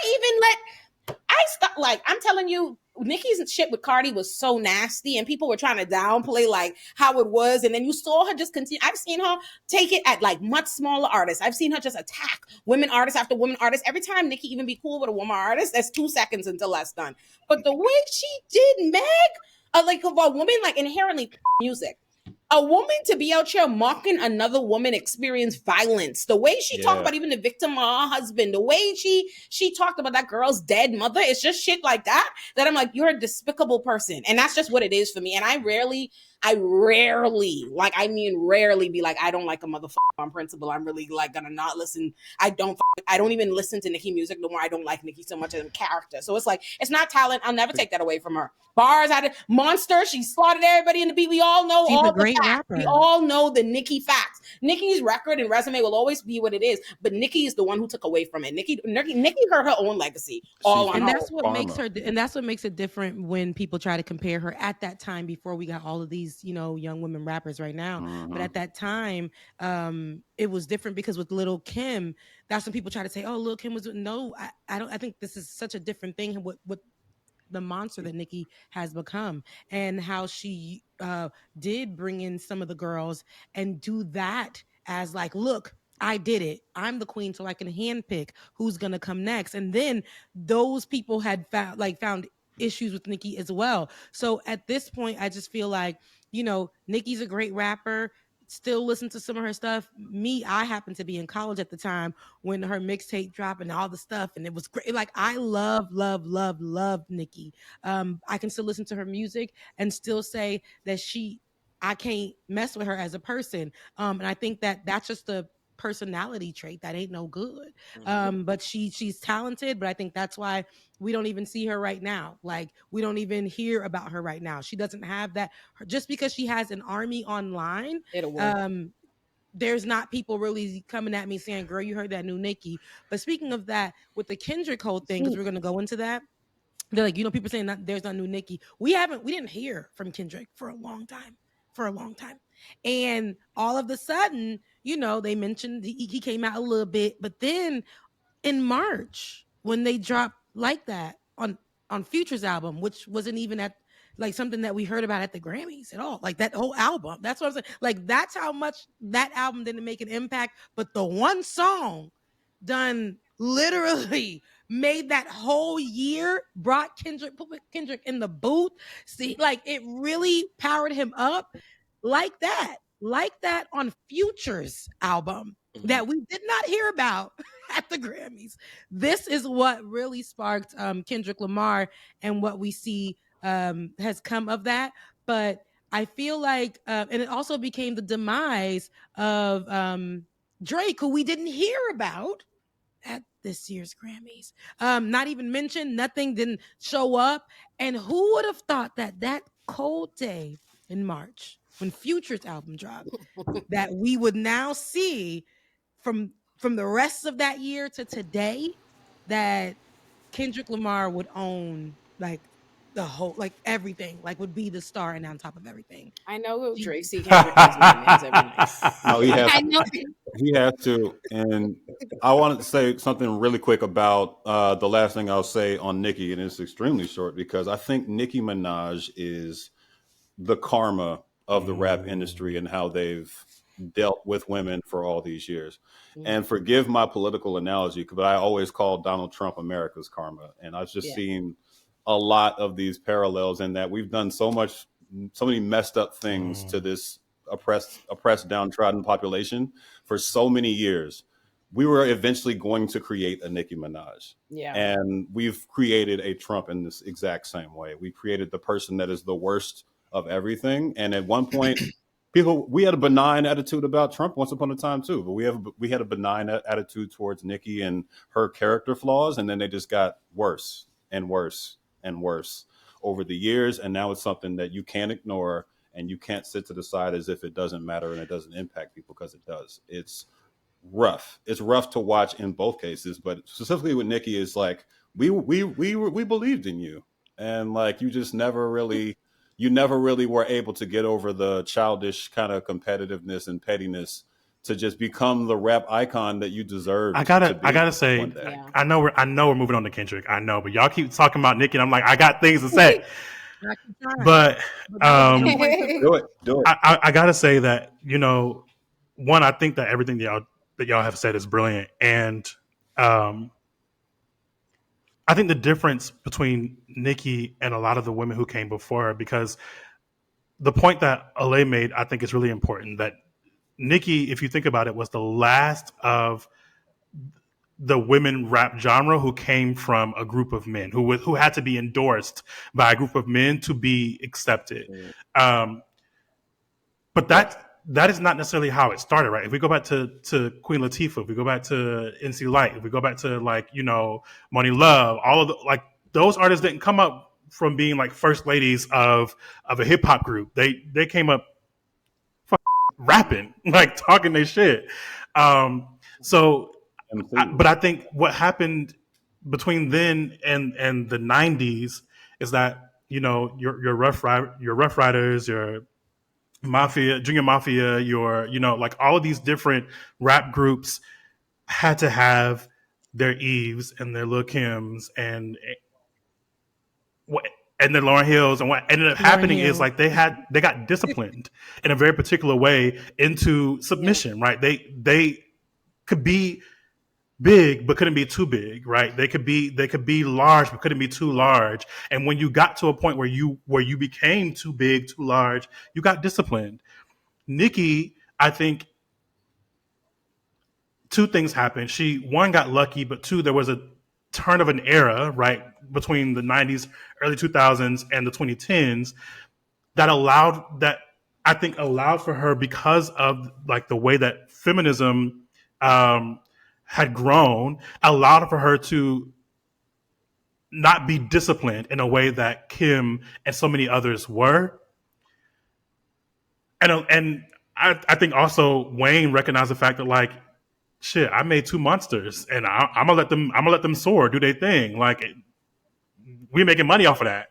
stopped. Like, I'm telling you, Nicki's shit with Cardi was so nasty, and people were trying to downplay like how it was, and then you saw her just continue. I've seen her take it at like much smaller artists. I've seen her just attack women artists after women artists. Every time Nicki even be cool with a woman artist, that's 2 seconds until that's done. But the way she did Meg, like, of a woman, like, inherently music. A woman to be out here mocking another woman experience violence. The way she talked about even the victim or her husband, the way she talked about that girl's dead mother, it's just shit like that I'm like, you're a despicable person. And that's just what it is for me. And I rarely, like, I mean rarely be like, I don't like a motherfucker on principle. I'm really like gonna not listen. I don't even listen to Nicki music no more. I don't like Nicki so much as a character. So it's like, it's not talent. I'll never take that away from her. Bars out of Monster, she slaughtered everybody in the beat. We all know She's all a great the facts. rapper. We all know the Nicki facts. Nicki's record and resume will always be what it is, but Nicki is the one who took away from it. Nicki hurt her own legacy. And that's what makes her, and that's what makes it different when people try to compare her at that time, before we got all of these, you know, young women rappers right now. But at that time, it was different, because with Lil' Kim, that's when people try to say, oh, Lil' Kim was, no, I don't. I think this is such a different thing. What the monster that Nicki has become, and how she did bring in some of the girls and do that as like, look, I did it. I'm the queen, so I can handpick who's gonna come next. And then those people had found issues with Nicki as well. So at this point, I just feel like, you know, Nicki's a great rapper. Still listen to some of her stuff. I happened to be in college at the time when her mixtape dropped and all the stuff, and it was great. Like, I love Nicki. I can still listen to her music and still say that I can't mess with her as a person. And I think that that's just a personality trait that ain't no good. But she's talented, but I think that's why we don't even see her right now. Like, we don't even hear about her right now. She doesn't have that, just because she has an army online. There's not people really coming at me saying, girl, you heard that new Nicki. But speaking of that, with the Kendrick whole thing, because we're going to go into that, they're like, you know, people saying that there's not new Nicki. We didn't hear from Kendrick for a long time. And all of a sudden, you know, they mentioned he came out a little bit, but then in March, when they dropped Like That on Future's album, which wasn't even at like something that we heard about at the Grammys at all, like that whole album. That's what I'm saying. Like, that's how much that album didn't make an impact. But the one song done literally made that whole year, brought put Kendrick in the booth. See, like, it really powered him up. Like that on Future's album that we did not hear about at the Grammys. This is what really sparked Kendrick Lamar, and what we see has come of that. But I feel like, and it also became the demise of Drake, who we didn't hear about at this year's Grammys. Not even mentioned, nothing, didn't show up. And who would have thought that that cold day in March, when Future's album dropped, that we would now see from the rest of that year to today that Kendrick Lamar would own like the whole, like everything, like would be the star and on top of everything. I know Doechii Kendrick has nightmares every night. No, he has. I know. He has to. And I wanted to say something really quick about the last thing I'll say on Nicki, and it's extremely short because I think Nicki Minaj is the karma of the rap industry and how they've dealt with women for all these years. And forgive my political analogy, but I always call Donald Trump America's karma. And I've just seen a lot of these parallels in that we've done so many messed up things to this oppressed, downtrodden population for so many years. We were eventually going to create a Nicki Minaj. Yeah. And we've created a Trump in this exact same way. We created the person that is the worst of everything. And at one point, we had a benign attitude about Trump once upon a time too, but we had a benign attitude towards Nicki and her character flaws, and then they just got worse and worse and worse over the years. And now it's something that you can't ignore and you can't sit to the side as if it doesn't matter and it doesn't impact people, because it does. It's rough. It's rough to watch in both cases, but specifically with Nicki, is like we believed in you, and like you just never really were able to get over the childish kind of competitiveness and pettiness to just become the rap icon that you deserve. I gotta say, I know we're moving on to Kendrick. I know, but y'all keep talking about Nicki, and I'm like, I got things to say. But do it. I gotta say that, one, I think that everything that y'all have said is brilliant, and I think the difference between Nicki and a lot of the women who came before her, because the point that Olay made, I think, is really important. That Nicki, if you think about it, was the last of the women rap genre who came from a group of men who had to be endorsed by a group of men to be accepted. But that is not necessarily how it started, right? If we go back to Queen Latifah, if we go back to NC Light, if we go back to Money Love, all of those artists didn't come up from being like first ladies of a hip hop group. They came up rapping, like talking their shit. But I think what happened between then and the 90s is that your Rough Riders, your Mafia, Junior Mafia, like all of these different rap groups had to have their Eves and their Lil Kims and their Lauryn Hills, and what ended up happening is like they got disciplined in a very particular way into submission, right? They could be big but couldn't be too big, right? They could be large but couldn't be too large. And when you got to a point where you became too big, too large, you got disciplined. Nicki, I think two things happened. She, one, got lucky, but two, there was a turn of an era, right, between the 90s, early 2000s, and the 2010s that allowed for her, because of like the way that feminism had grown, allowed for her to not be disciplined in a way that Kim and so many others were. And I think also Wayne recognized the fact that, like, shit, I made two monsters, and I'm gonna let them soar, do their thing. Like, we're making money off of that,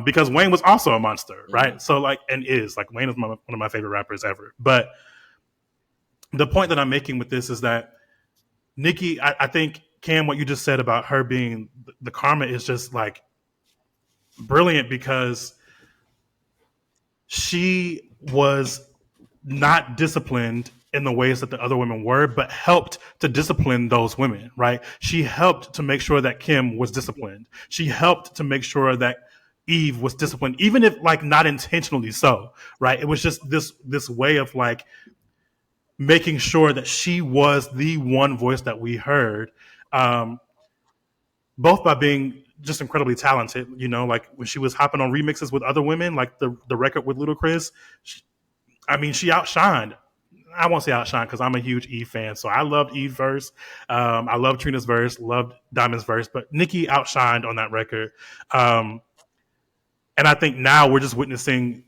because Wayne was also a monster, right? So like, and is like, Wayne is one of my favorite rappers ever. But the point that I'm making with this is that Nicki, I think, Cam, what you just said about her being the karma is just like brilliant, because she was not disciplined in the ways that the other women were, but helped to discipline those women, right? She helped to make sure that Kim was disciplined. She helped to make sure that Eve was disciplined, even if like not intentionally so, right? It was just this way of like making sure that she was the one voice that we heard, both by being just incredibly talented. You know, like when she was hopping on remixes with other women, like the record with Ludacris, she outshined. I won't say outshine because I'm a huge Eve fan. So I loved Eve's verse. I love Trina's verse, loved Diamond's verse, but Nicki outshined on that record. And I think now we're just witnessing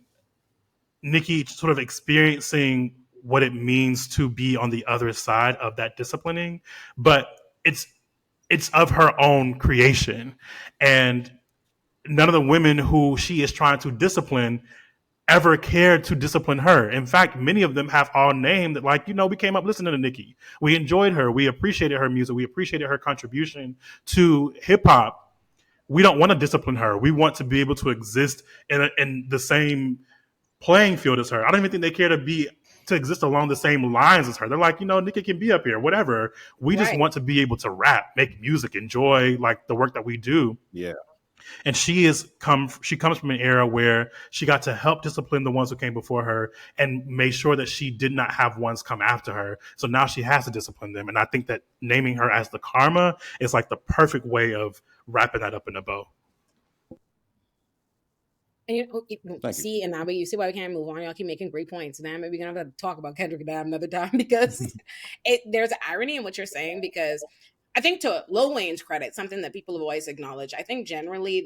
Nicki sort of experiencing what it means to be on the other side of that disciplining, but it's of her own creation. And none of the women who she is trying to discipline ever cared to discipline her. In fact, many of them have all named that, like, we came up listening to Nicki. We enjoyed her. We appreciated her music. We appreciated her contribution to hip hop. We don't want to discipline her. We want to be able to exist in the same playing field as her. I don't even think they care to exist along the same lines as her. They're like, Nicki can be up here, whatever. We just want to be able to rap, make music, enjoy like the work that we do. Yeah. And she comes from an era where she got to help discipline the ones who came before her and made sure that she did not have ones come after her. So now she has to discipline them. And I think that naming her as the Karma is like the perfect way of wrapping that up in a bow. And see, and now you see why we can't move on. Y'all keep making great points. Now maybe we're gonna have to talk about Kendrick another time because there's irony in what you're saying. Because I think, to Lil Wayne's credit, something that people have always acknowledged, I think generally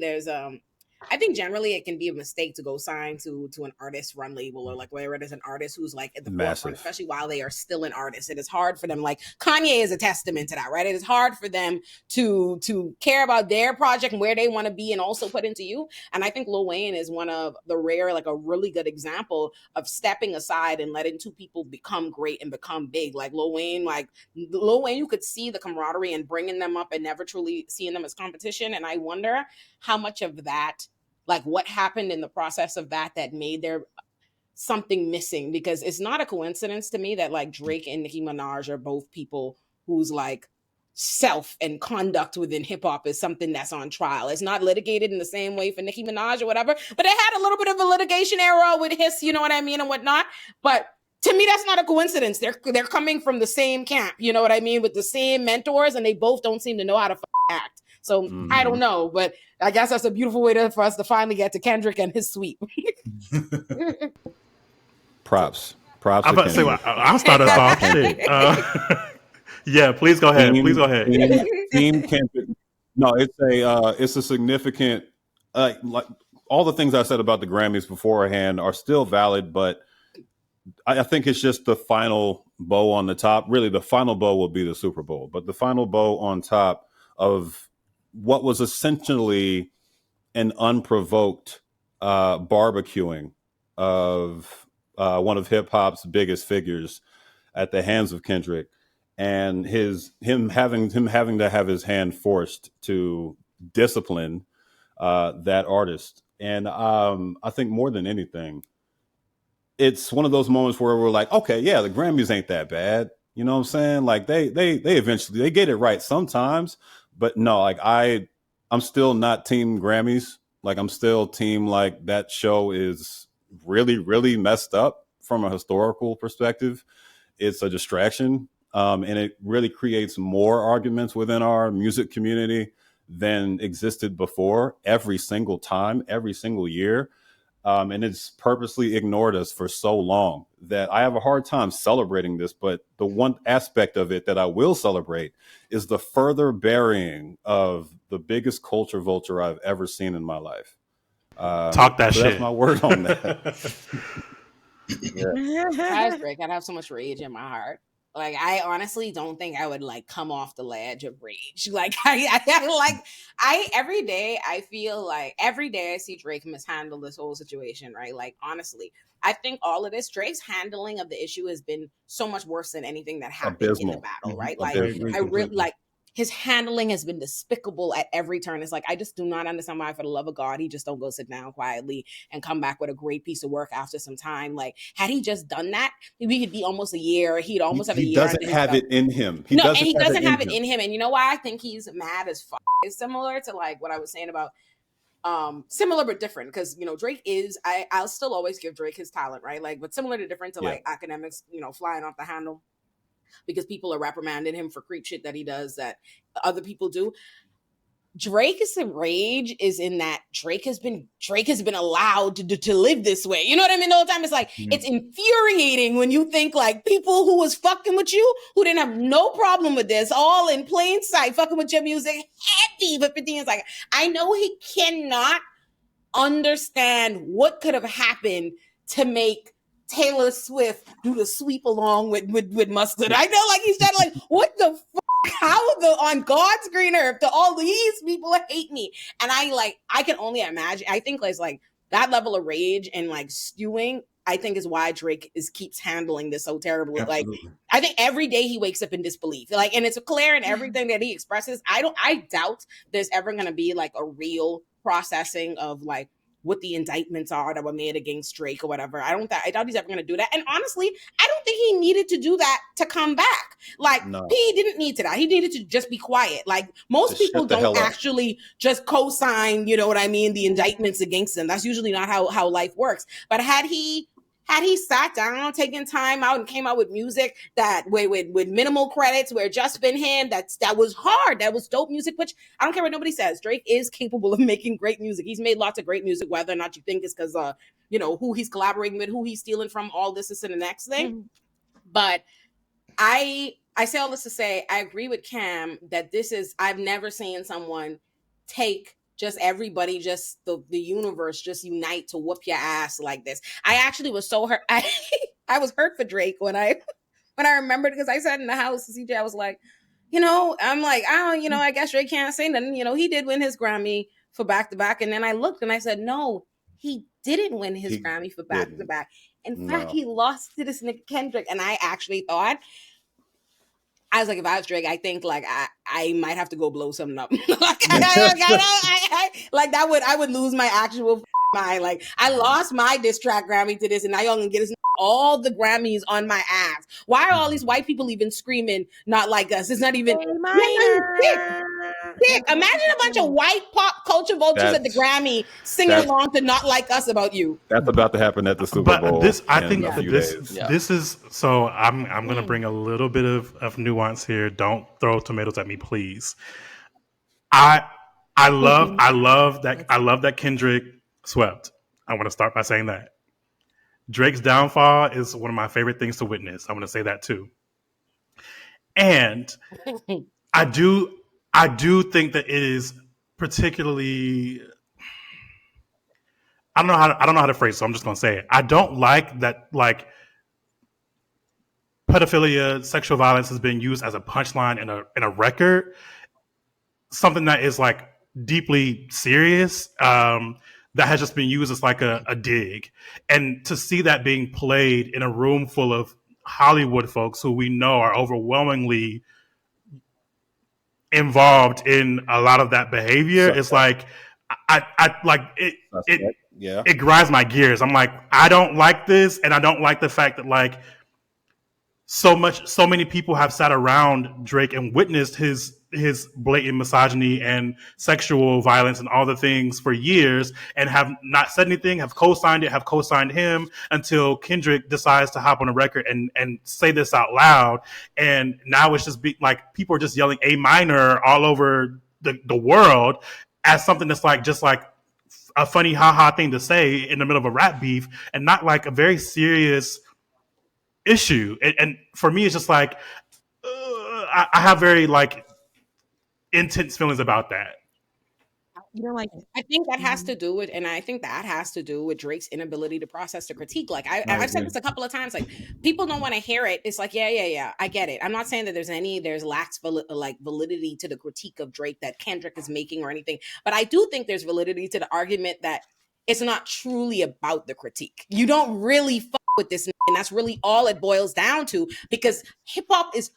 it can be a mistake to go sign to an artist run label, or like whether it is an artist who's like at the forefront, especially while they are still an artist. It is hard for them. Like Kanye is a testament to that, right? It is hard for them to care about their project and where they want to be and also put into you. And I think Lil Wayne is one of the rare, like a really good example of stepping aside and letting two people become great and become big. Like Lil Wayne, you could see the camaraderie and bringing them up and never truly seeing them as competition. And I wonder how much of that, like what happened in the process of that made there something missing, because it's not a coincidence to me that like Drake and Nicki Minaj are both people whose like self and conduct within hip hop is something that's on trial. It's not litigated in the same way for Nicki Minaj or whatever, but it had a little bit of a litigation era with his, you know what I mean, and whatnot. But to me, that's not a coincidence. They're coming from the same camp, you know what I mean, with the same mentors, and they both don't seem to know how to act. So I don't know, but I guess that's a beautiful way for us to finally get to Kendrick and his sweep. Props. I'm about to say, I'll start us off. Shit. Yeah, please go ahead. Team Kendrick. No, it's a significant. Like all the things I said about the Grammys beforehand are still valid, but I think it's just the final bow on the top. Really, the final bow will be the Super Bowl, but the final bow on top of what was essentially an unprovoked barbecuing of one of hip hop's biggest figures at the hands of Kendrick, and him having to have his hand forced to discipline that artist. And I think more than anything, it's one of those moments where we're like, okay, yeah, the Grammys ain't that bad. You know what I'm saying? Like they eventually they get it right sometimes, but no, like I'm still not team Grammys. Like I'm still team like that show is really, really messed up from a historical perspective. It's a distraction. And it really creates more arguments within our music community than existed before every single time, every single year. And it's purposely ignored us for so long that I have a hard time celebrating this. But the one aspect of it that I will celebrate is the further burying of the biggest culture vulture I've ever seen in my life. Talk that shit. That's my word on that. That's great. I'd have so much rage in my heart. Like, I honestly don't think I would like come off the ledge of rage. Like, every day I see Drake mishandle this whole situation, right? Like, honestly, I think all of this, Drake's handling of the issue has been so much worse than anything that happened in the battle, right? Like, I really like his handling has been despicable at every turn. It's like, I just do not understand why, for the love of God, he just don't go sit down quietly and come back with a great piece of work after some time. Like, had he just done that, we could be almost a year. He'd almost have a year. He doesn't have it in him. He doesn't have it in him. And you know why I think he's mad as fuck? It's similar to like what I was saying about similar but different, because, you know, Drake is, I'll still always give Drake his talent, right? Like, but similar to different to like academics, you know, flying off the handle because people are reprimanding him for creep shit that he does that other people do. Drake's rage is in that Drake has been allowed to live this way. You know what I mean? The whole time it's like, it's infuriating when you think like people who was fucking with you, who didn't have no problem with this, all in plain sight, fucking with your music heavy for 15 years. Like, I know he cannot understand what could have happened to make Taylor Swift do the sweep along with Mustard. I know, like, he's trying to, like, what the fuck? How on God's green earth do all these people hate me? And I can only imagine. I think like that level of rage and like stewing, I think is why Drake keeps handling this so terribly. Absolutely. Like, I think every day he wakes up in disbelief. Like, and it's clear in everything that he expresses. I doubt there's ever going to be like a real processing of like what the indictments are that were made against Drake or whatever. I doubt he's ever going to do that. And honestly, I don't think he needed to do that to come back. Like, he didn't need to that. He needed to just be quiet. Like, most people don't actually just co-sign, you know what I mean, the indictments against them. That's usually not how life works. But had he sat down, taken time out, and came out with music that with minimal credits, where just been him, that was hard, that was dope music, which I don't care what nobody says. Drake is capable of making great music. He's made lots of great music, whether or not you think it's because who he's collaborating with, who he's stealing from, all this and the next thing. Mm-hmm. But I say all this to say, I agree with Cam that I've never seen someone take just everybody, just the universe, just unite to whoop your ass like this. I actually was so hurt. I was hurt for Drake when I remembered, because I sat in the house and CJ, I was like, I'm like, I guess Drake can't say nothing. He did win his Grammy for Back to Back. And then I looked and I said, no, he didn't win his Grammy for Back to Back. In fact, he lost to this Nicki Kendrick. And I actually thought, I was like, if I was Drake, I think like I might have to go blow something up. Like, I would lose my actual mind. Like, I lost my diss track Grammy to this, and now y'all gonna get us all the Grammys on my ass. Why are all these white people even screaming not like us? It's not even dick. Imagine a bunch of white pop culture vultures at the Grammy singing along to Not Like Us about you. That's about to happen at the Super Bowl. This is so. I'm gonna bring a little bit of nuance here. Don't throw tomatoes at me, please. I love that Kendrick swept. I want to start by saying that Drake's downfall is one of my favorite things to witness. I want to say that too. And I do think that it is particularly, I don't know how to phrase it, so I'm just going to say it. I don't like that, like, pedophilia, sexual violence has been used as a punchline in a record, something that is like deeply serious, that has just been used as like a dig. And to see that being played in a room full of Hollywood folks who we know are overwhelmingly involved in a lot of that behavior, it's like, I like it. It grinds my gears. I'm like, I don't like this, and I don't like the fact that like so many people have sat around Drake and witnessed his blatant misogyny and sexual violence and all the things for years, and have not said anything, have co-signed him until Kendrick decides to hop on a record and say this out loud. And now it's just like people are just yelling A minor all over the world as something that's like just like a funny haha thing to say in the middle of a rap beef, and not like a very serious issue. And for me, it's just like I have very like intense feelings about that. I think that has to do with, and I think that has to do with Drake's inability to process the critique. Like I've said this a couple of times, like people don't want to hear it. It's like, yeah, I get it. I'm not saying that there's lacks validity to the critique of Drake that Kendrick is making or anything, but I do think there's validity to the argument that it's not truly about the critique. You don't really fuck with this, and that's really all it boils down to, because hip hop is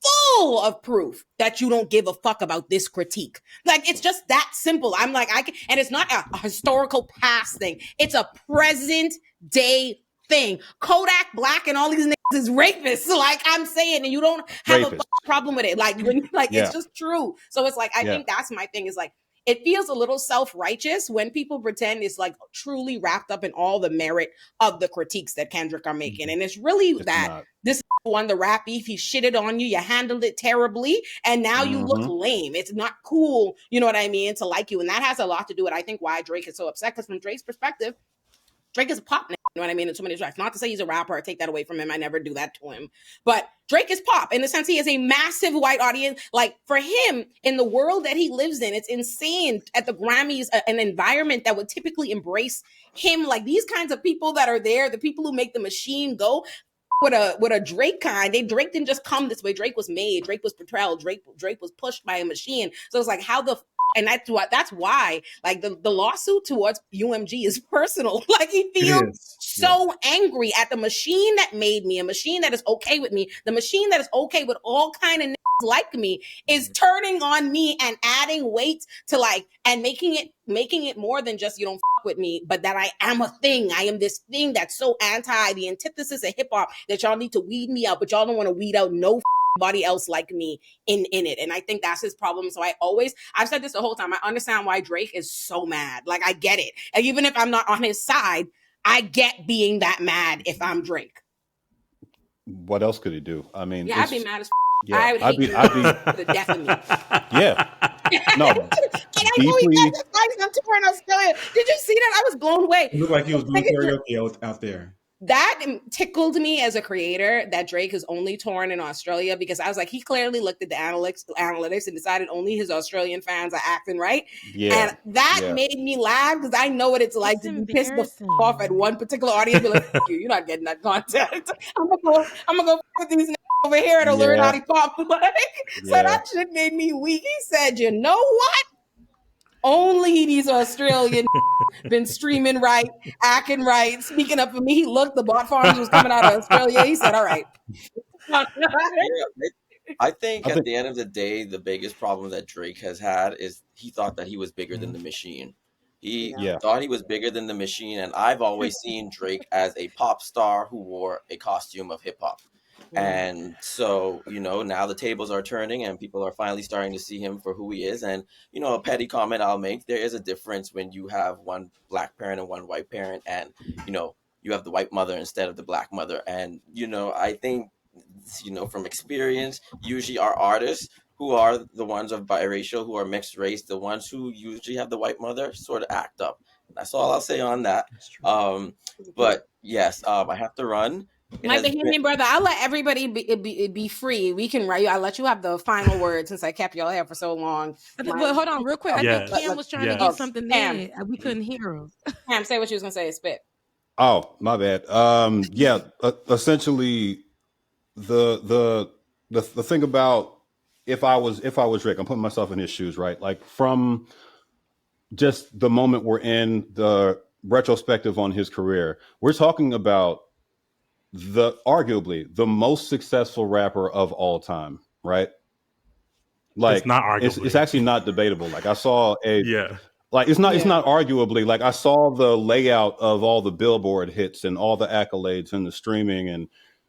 full of proof that you don't give a fuck about this critique. Like, it's just that simple. I'm like, and it's not a historical past thing. It's a present day thing. Kodak Black and all these niggas is rapists. Like I'm saying, and you don't have a problem with it. Like, it's just true. So it's like, I think that's my thing, is like, it feels a little self-righteous when people pretend it's like truly wrapped up in all the merit of the critiques that Kendrick are making. And it's really that this won the rap beef, he shitted on you, you handled it terribly, and now you look lame. It's not cool, you know what I mean, to like you. And that has a lot to do with, I think, why Drake is so upset, because from Drake's perspective, Drake is a pop nigga, you know what I mean, in so many tracks. Not to say he's a rapper, I take that away from him. I never do that to him. But Drake is pop in the sense he has a massive white audience. Like, for him, in the world that he lives in, it's insane at the Grammys, an environment that would typically embrace him. Like, these kinds of people that are there, the people who make the machine go, with a Drake kind. Drake didn't just come this way. Drake was made. Drake was portrayed. Drake was pushed by a machine. So it's like, how the and that's why like the lawsuit towards UMG is personal. Like, he feels so angry at the machine that made me, a machine that is okay with me, the machine that is okay with all kind of like me, is turning on me and adding weight to like, and making it more than just, you don't fuck with me, but that I am a thing. I am this thing that's so anti, the antithesis of hip hop, that y'all need to weed me out, but y'all don't want to weed out nobody else like me in it. And I think that's his problem. So I've said this the whole time, I understand why Drake is so mad. Like, I get it. And even if I'm not on his side, I get being that mad if I'm Drake. What else could he do? I mean, yeah, I'd be mad as yeah, I would hate the death of me. Yeah. No. And I know he does it on tour in Australia. Did you see that? I was blown away. It looked like he was doing karaoke out there. That tickled me as a creator, that Drake is only touring in Australia, because I was like, he clearly looked at the analytics and decided only his Australian fans are acting right. Yeah. And that made me laugh, because I know what it's like to be pissed the off at one particular audience. Be like, you're not getting that content. I'm gonna go with these over here to learn how to pop. Like, so that shit made me weak. He said, you know what? Only these Australian been streaming right, acting right, speaking up for me. He looked, the bot farms was coming out of Australia. He said, all right. I think at the end of the day, the biggest problem that Drake has had is he thought that he was bigger than the machine. He thought he was bigger than the machine. And I've always seen Drake as a pop star who wore a costume of hip hop. And so, now the tables are turning and people are finally starting to see him for who he is. And, a petty comment I'll make, there is a difference when you have one black parent and one white parent, and, you have the white mother instead of the black mother. And, I think, from experience, usually our artists who are the ones of biracial, who are mixed race, the ones who usually have the white mother sort of act up. That's all I'll say on that. But yes, I have to run. My Bahamian brother, I'll let everybody be free. We can write you. I'll let you have the final word since I kept y'all here for so long. But hold on, real quick. I think Cam was trying to get something there. We couldn't hear him. Cam, say what you was gonna say. Spit. Oh, my bad. Essentially, the thing about if I was Rick, I'm putting myself in his shoes, right? Like, from just the moment we're in, the retrospective on his career, we're talking about arguably the most successful rapper of all time, right? Like, it's not arguably. It's actually not debatable. Like, I saw it's not arguably. Like, I saw the layout of all the Billboard hits and all the accolades and the streaming, and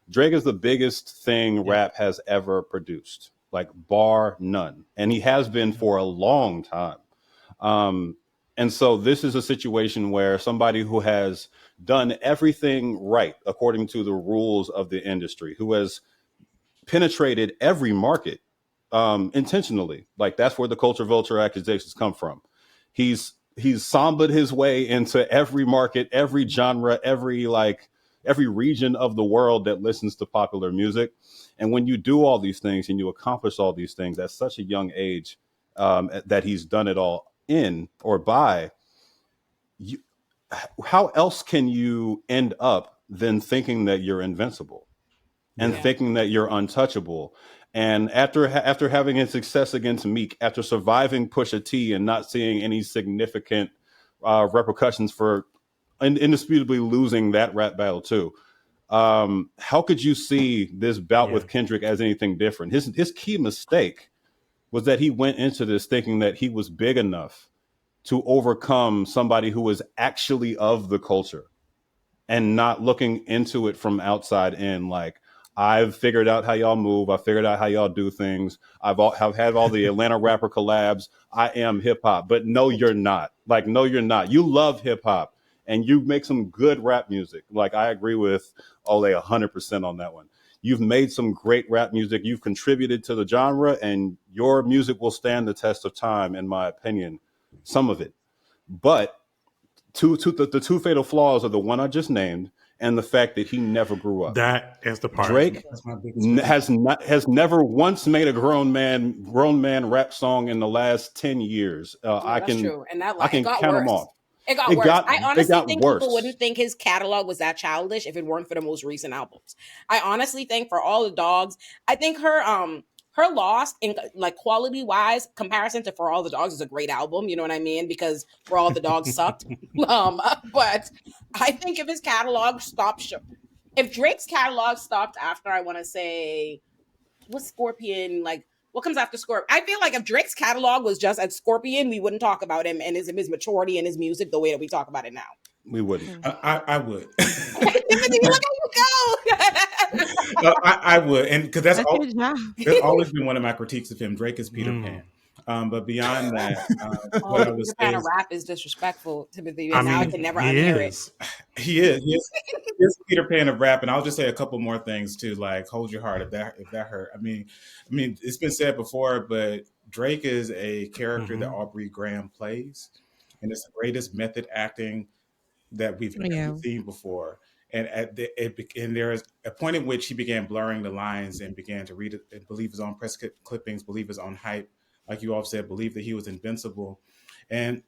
Drake is the biggest thing rap has ever produced, like, bar none. And he has been for a long time. And so this is a situation where somebody who has done everything right according to the rules of the industry, who has penetrated every market intentionally, like, that's where the culture vulture accusations come from. He's sambaed his way into every market, every genre, every region of the world that listens to popular music. And when you do all these things and you accomplish all these things at such a young age, that he's done it all in or by, how else can you end up than thinking that you're invincible and thinking that you're untouchable? And after having a success against Meek, after surviving Pusha T and not seeing any significant repercussions for indisputably losing that rap battle too, how could you see this bout with Kendrick as anything different? His key mistake was that he went into this thinking that he was big enough to overcome somebody who was actually of the culture, and not looking into it from outside in, like, I've figured out how y'all move. I figured out how y'all do things. Have had all the Atlanta rapper collabs. I am hip hop, but no, you're not. Like, no, you're not. You love hip hop and you make some good rap music. Like, I agree with Olay 100% on that one. You've made some great rap music. You've contributed to the genre, and your music will stand the test of time, in my opinion. Some of it, but the two fatal flaws are the one I just named, and the fact that he never grew up. That is the part. Drake has never once made a grown man rap song in the last 10 years. That's true. And that I can got count worse. them off. It got worse. I honestly think people wouldn't think his catalog was that childish if it weren't for the most recent albums. I honestly think for all the dogs, I think her Lost in like quality wise comparison to For All the Dogs is a great album. You know what I mean? Because For All the Dogs sucked. But I think if his catalog stopped, if Drake's catalog stopped after, I want to say, what's Scorpion like? What comes after Scorpion? I feel like if Drake's catalog was just at Scorpion, we wouldn't talk about him and his maturity and his music the way that we talk about it now. We wouldn't. I would. Timothy, look how you go. I would, and because that's always been one of my critiques of him. Drake is Peter Pan. But beyond that, what I was Peter Pan of rap is disrespectful, Timothy. And now I can never unhear it. He is Peter Pan of rap, and I'll just say a couple more things too. Like, hold your heart if that hurt. I mean, it's been said before, but Drake is a character that Aubrey Graham plays, and it's the greatest method acting that we've ever seen before. And and there is a point at which he began blurring the lines and began to read it and believe his own press clippings, believe his own hype. Like you all said, believe that he was invincible. And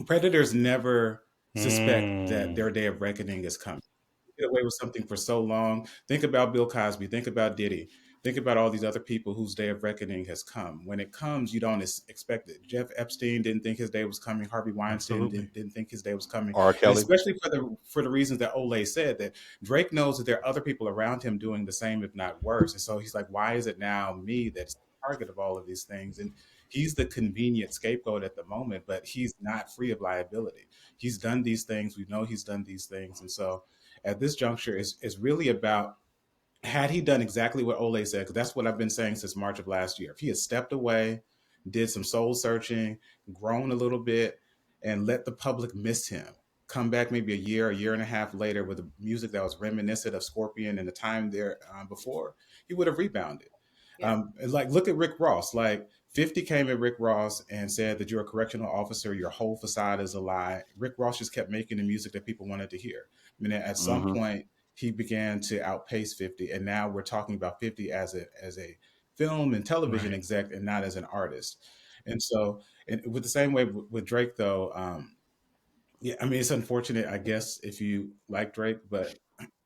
predators never suspect that their day of reckoning is coming. Get away with something for so long. Think about Bill Cosby. Think about Diddy. Think about all these other people whose day of reckoning has come. When it comes, you don't expect it. Jeff Epstein didn't think his day was coming. Harvey Weinstein didn't think his day was coming. R. Kelly. Especially for the reasons that Olay said, that Drake knows that there are other people around him doing the same, if not worse. And so he's like, why is it now me that's the target of all of these things? And he's the convenient scapegoat at the moment, but he's not free of liability. He's done these things. We know he's done these things. And so at this juncture, it's really about, had he done exactly what Olay said, because that's what I've been saying since March of last year. If he had stepped away, did some soul searching, grown a little bit, and let the public miss him, come back maybe a year and a half later with music that was reminiscent of Scorpion and the time there before, he would have rebounded. Yeah. Like, look at Rick Ross. Like, 50 came at Rick Ross and said that you're a correctional officer, your whole facade is a lie. Rick Ross just kept making the music that people wanted to hear. I mean, at some point, he began to outpace 50, and now we're talking about 50 as a film and television exec and not as an artist. And so, and with the same way with Drake, though, yeah, I mean, it's unfortunate, I guess, if you like Drake, but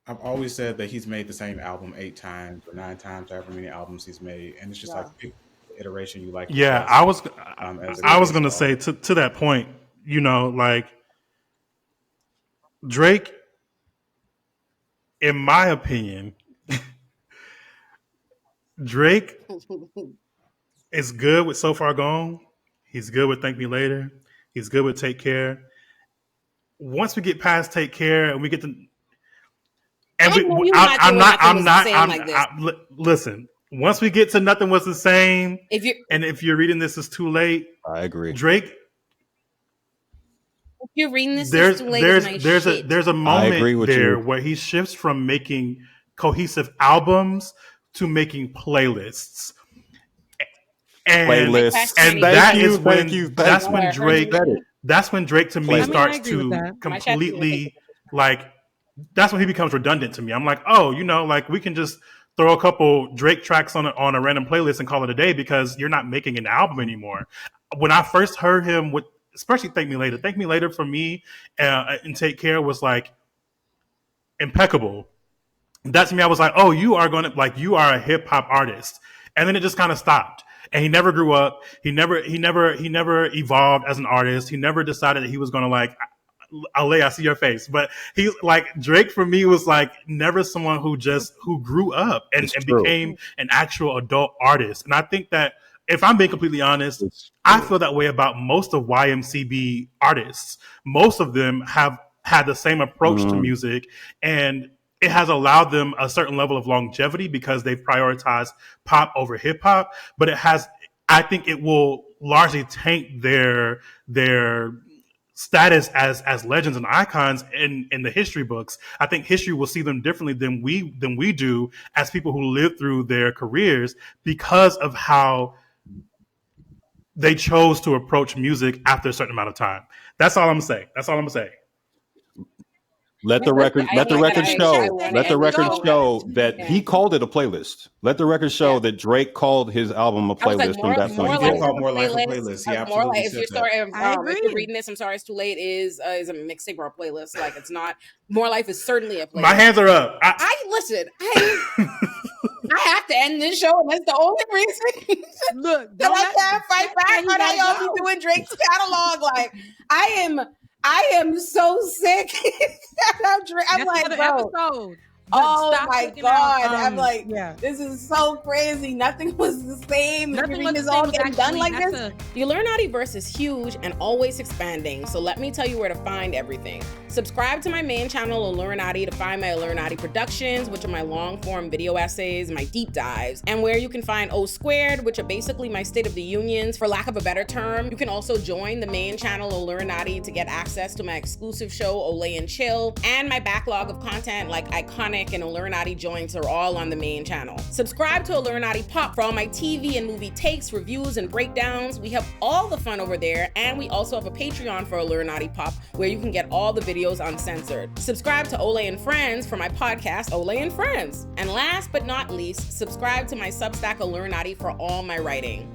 I've always said that he's made the same album 8 times or 9 times, however many albums he's made, and it's just like pick the iteration you like. Yeah, I was going to say to that point, you know, like Drake, in my opinion, Drake is good with So Far Gone. He's good with Thank Me Later. He's good with Take Care. Once we get past Take Care and we get to, and listen, once we get to Nothing Was the Same, if you're reading This Is Too Late, I agree. Drake, if you're reading This Is Too Late, there's a moment there where he shifts from making cohesive albums to making playlists. And that's when Drake to me starts to completely like, that's when he becomes redundant to me. I'm like, oh, you know, like we can just throw a couple Drake tracks on a random playlist and call it a day because you're not making an album anymore. When I first heard him with, especially Thank Me Later for me and Take Care was like impeccable. That to me, I was like, oh, you are a hip hop artist. And then it just kind of stopped. And he never grew up. He never evolved as an artist. He never decided that he was going to like, Olay, I see your face. But he like Drake for me was like never someone who grew up and became an actual adult artist. And I think that if I'm being completely honest, I feel that way about most of YMCB artists. Most of them have had the same approach to music. And it has allowed them a certain level of longevity because they've prioritized pop over hip hop. But I think it will largely taint their status as legends and icons in the history books. I think history will see them differently than we do as people who live through their careers because of how they chose to approach music after a certain amount of time. That's all I'm saying. Let the record show that he called it a playlist. Let the record show that Drake called his album a playlist from that point. He did call More Life a playlist. He absolutely if said you're sorry, that. if you're reading this, I'm sorry it's too late. Is a mixtape or a playlist? Like it's not. More Life is certainly a playlist. My hands are up. I listen. I have to end this show, and that's the only reason. Look, that I can't fight back on how y'all be doing Drake's catalog. Like I am so sick. I'm like, bro. Episode. Oh my God. I'm like, this is so crazy. Nothing was the same. Nothing was all getting done like this. The Illuminati verse is huge and always expanding. So let me tell you where to find everything. Subscribe to my main channel, Illuminati, to find my Illuminati productions, which are my long form video essays, my deep dives, and where you can find O Squared, which are basically my State of the Unions, for lack of a better term. You can also join the main channel, Illuminati, to get access to my exclusive show, Olay and Chill, and my backlog of content like Iconic and Illuminati joints are all on the main channel. Subscribe to Illuminati Pop for all my TV and movie takes, reviews, and breakdowns. We have all the fun over there, and we also have a Patreon for Illuminati Pop where you can get all the videos uncensored. Subscribe to Olay and Friends for my podcast, Olay and Friends. And last but not least, subscribe to my Substack Illuminati for all my writing.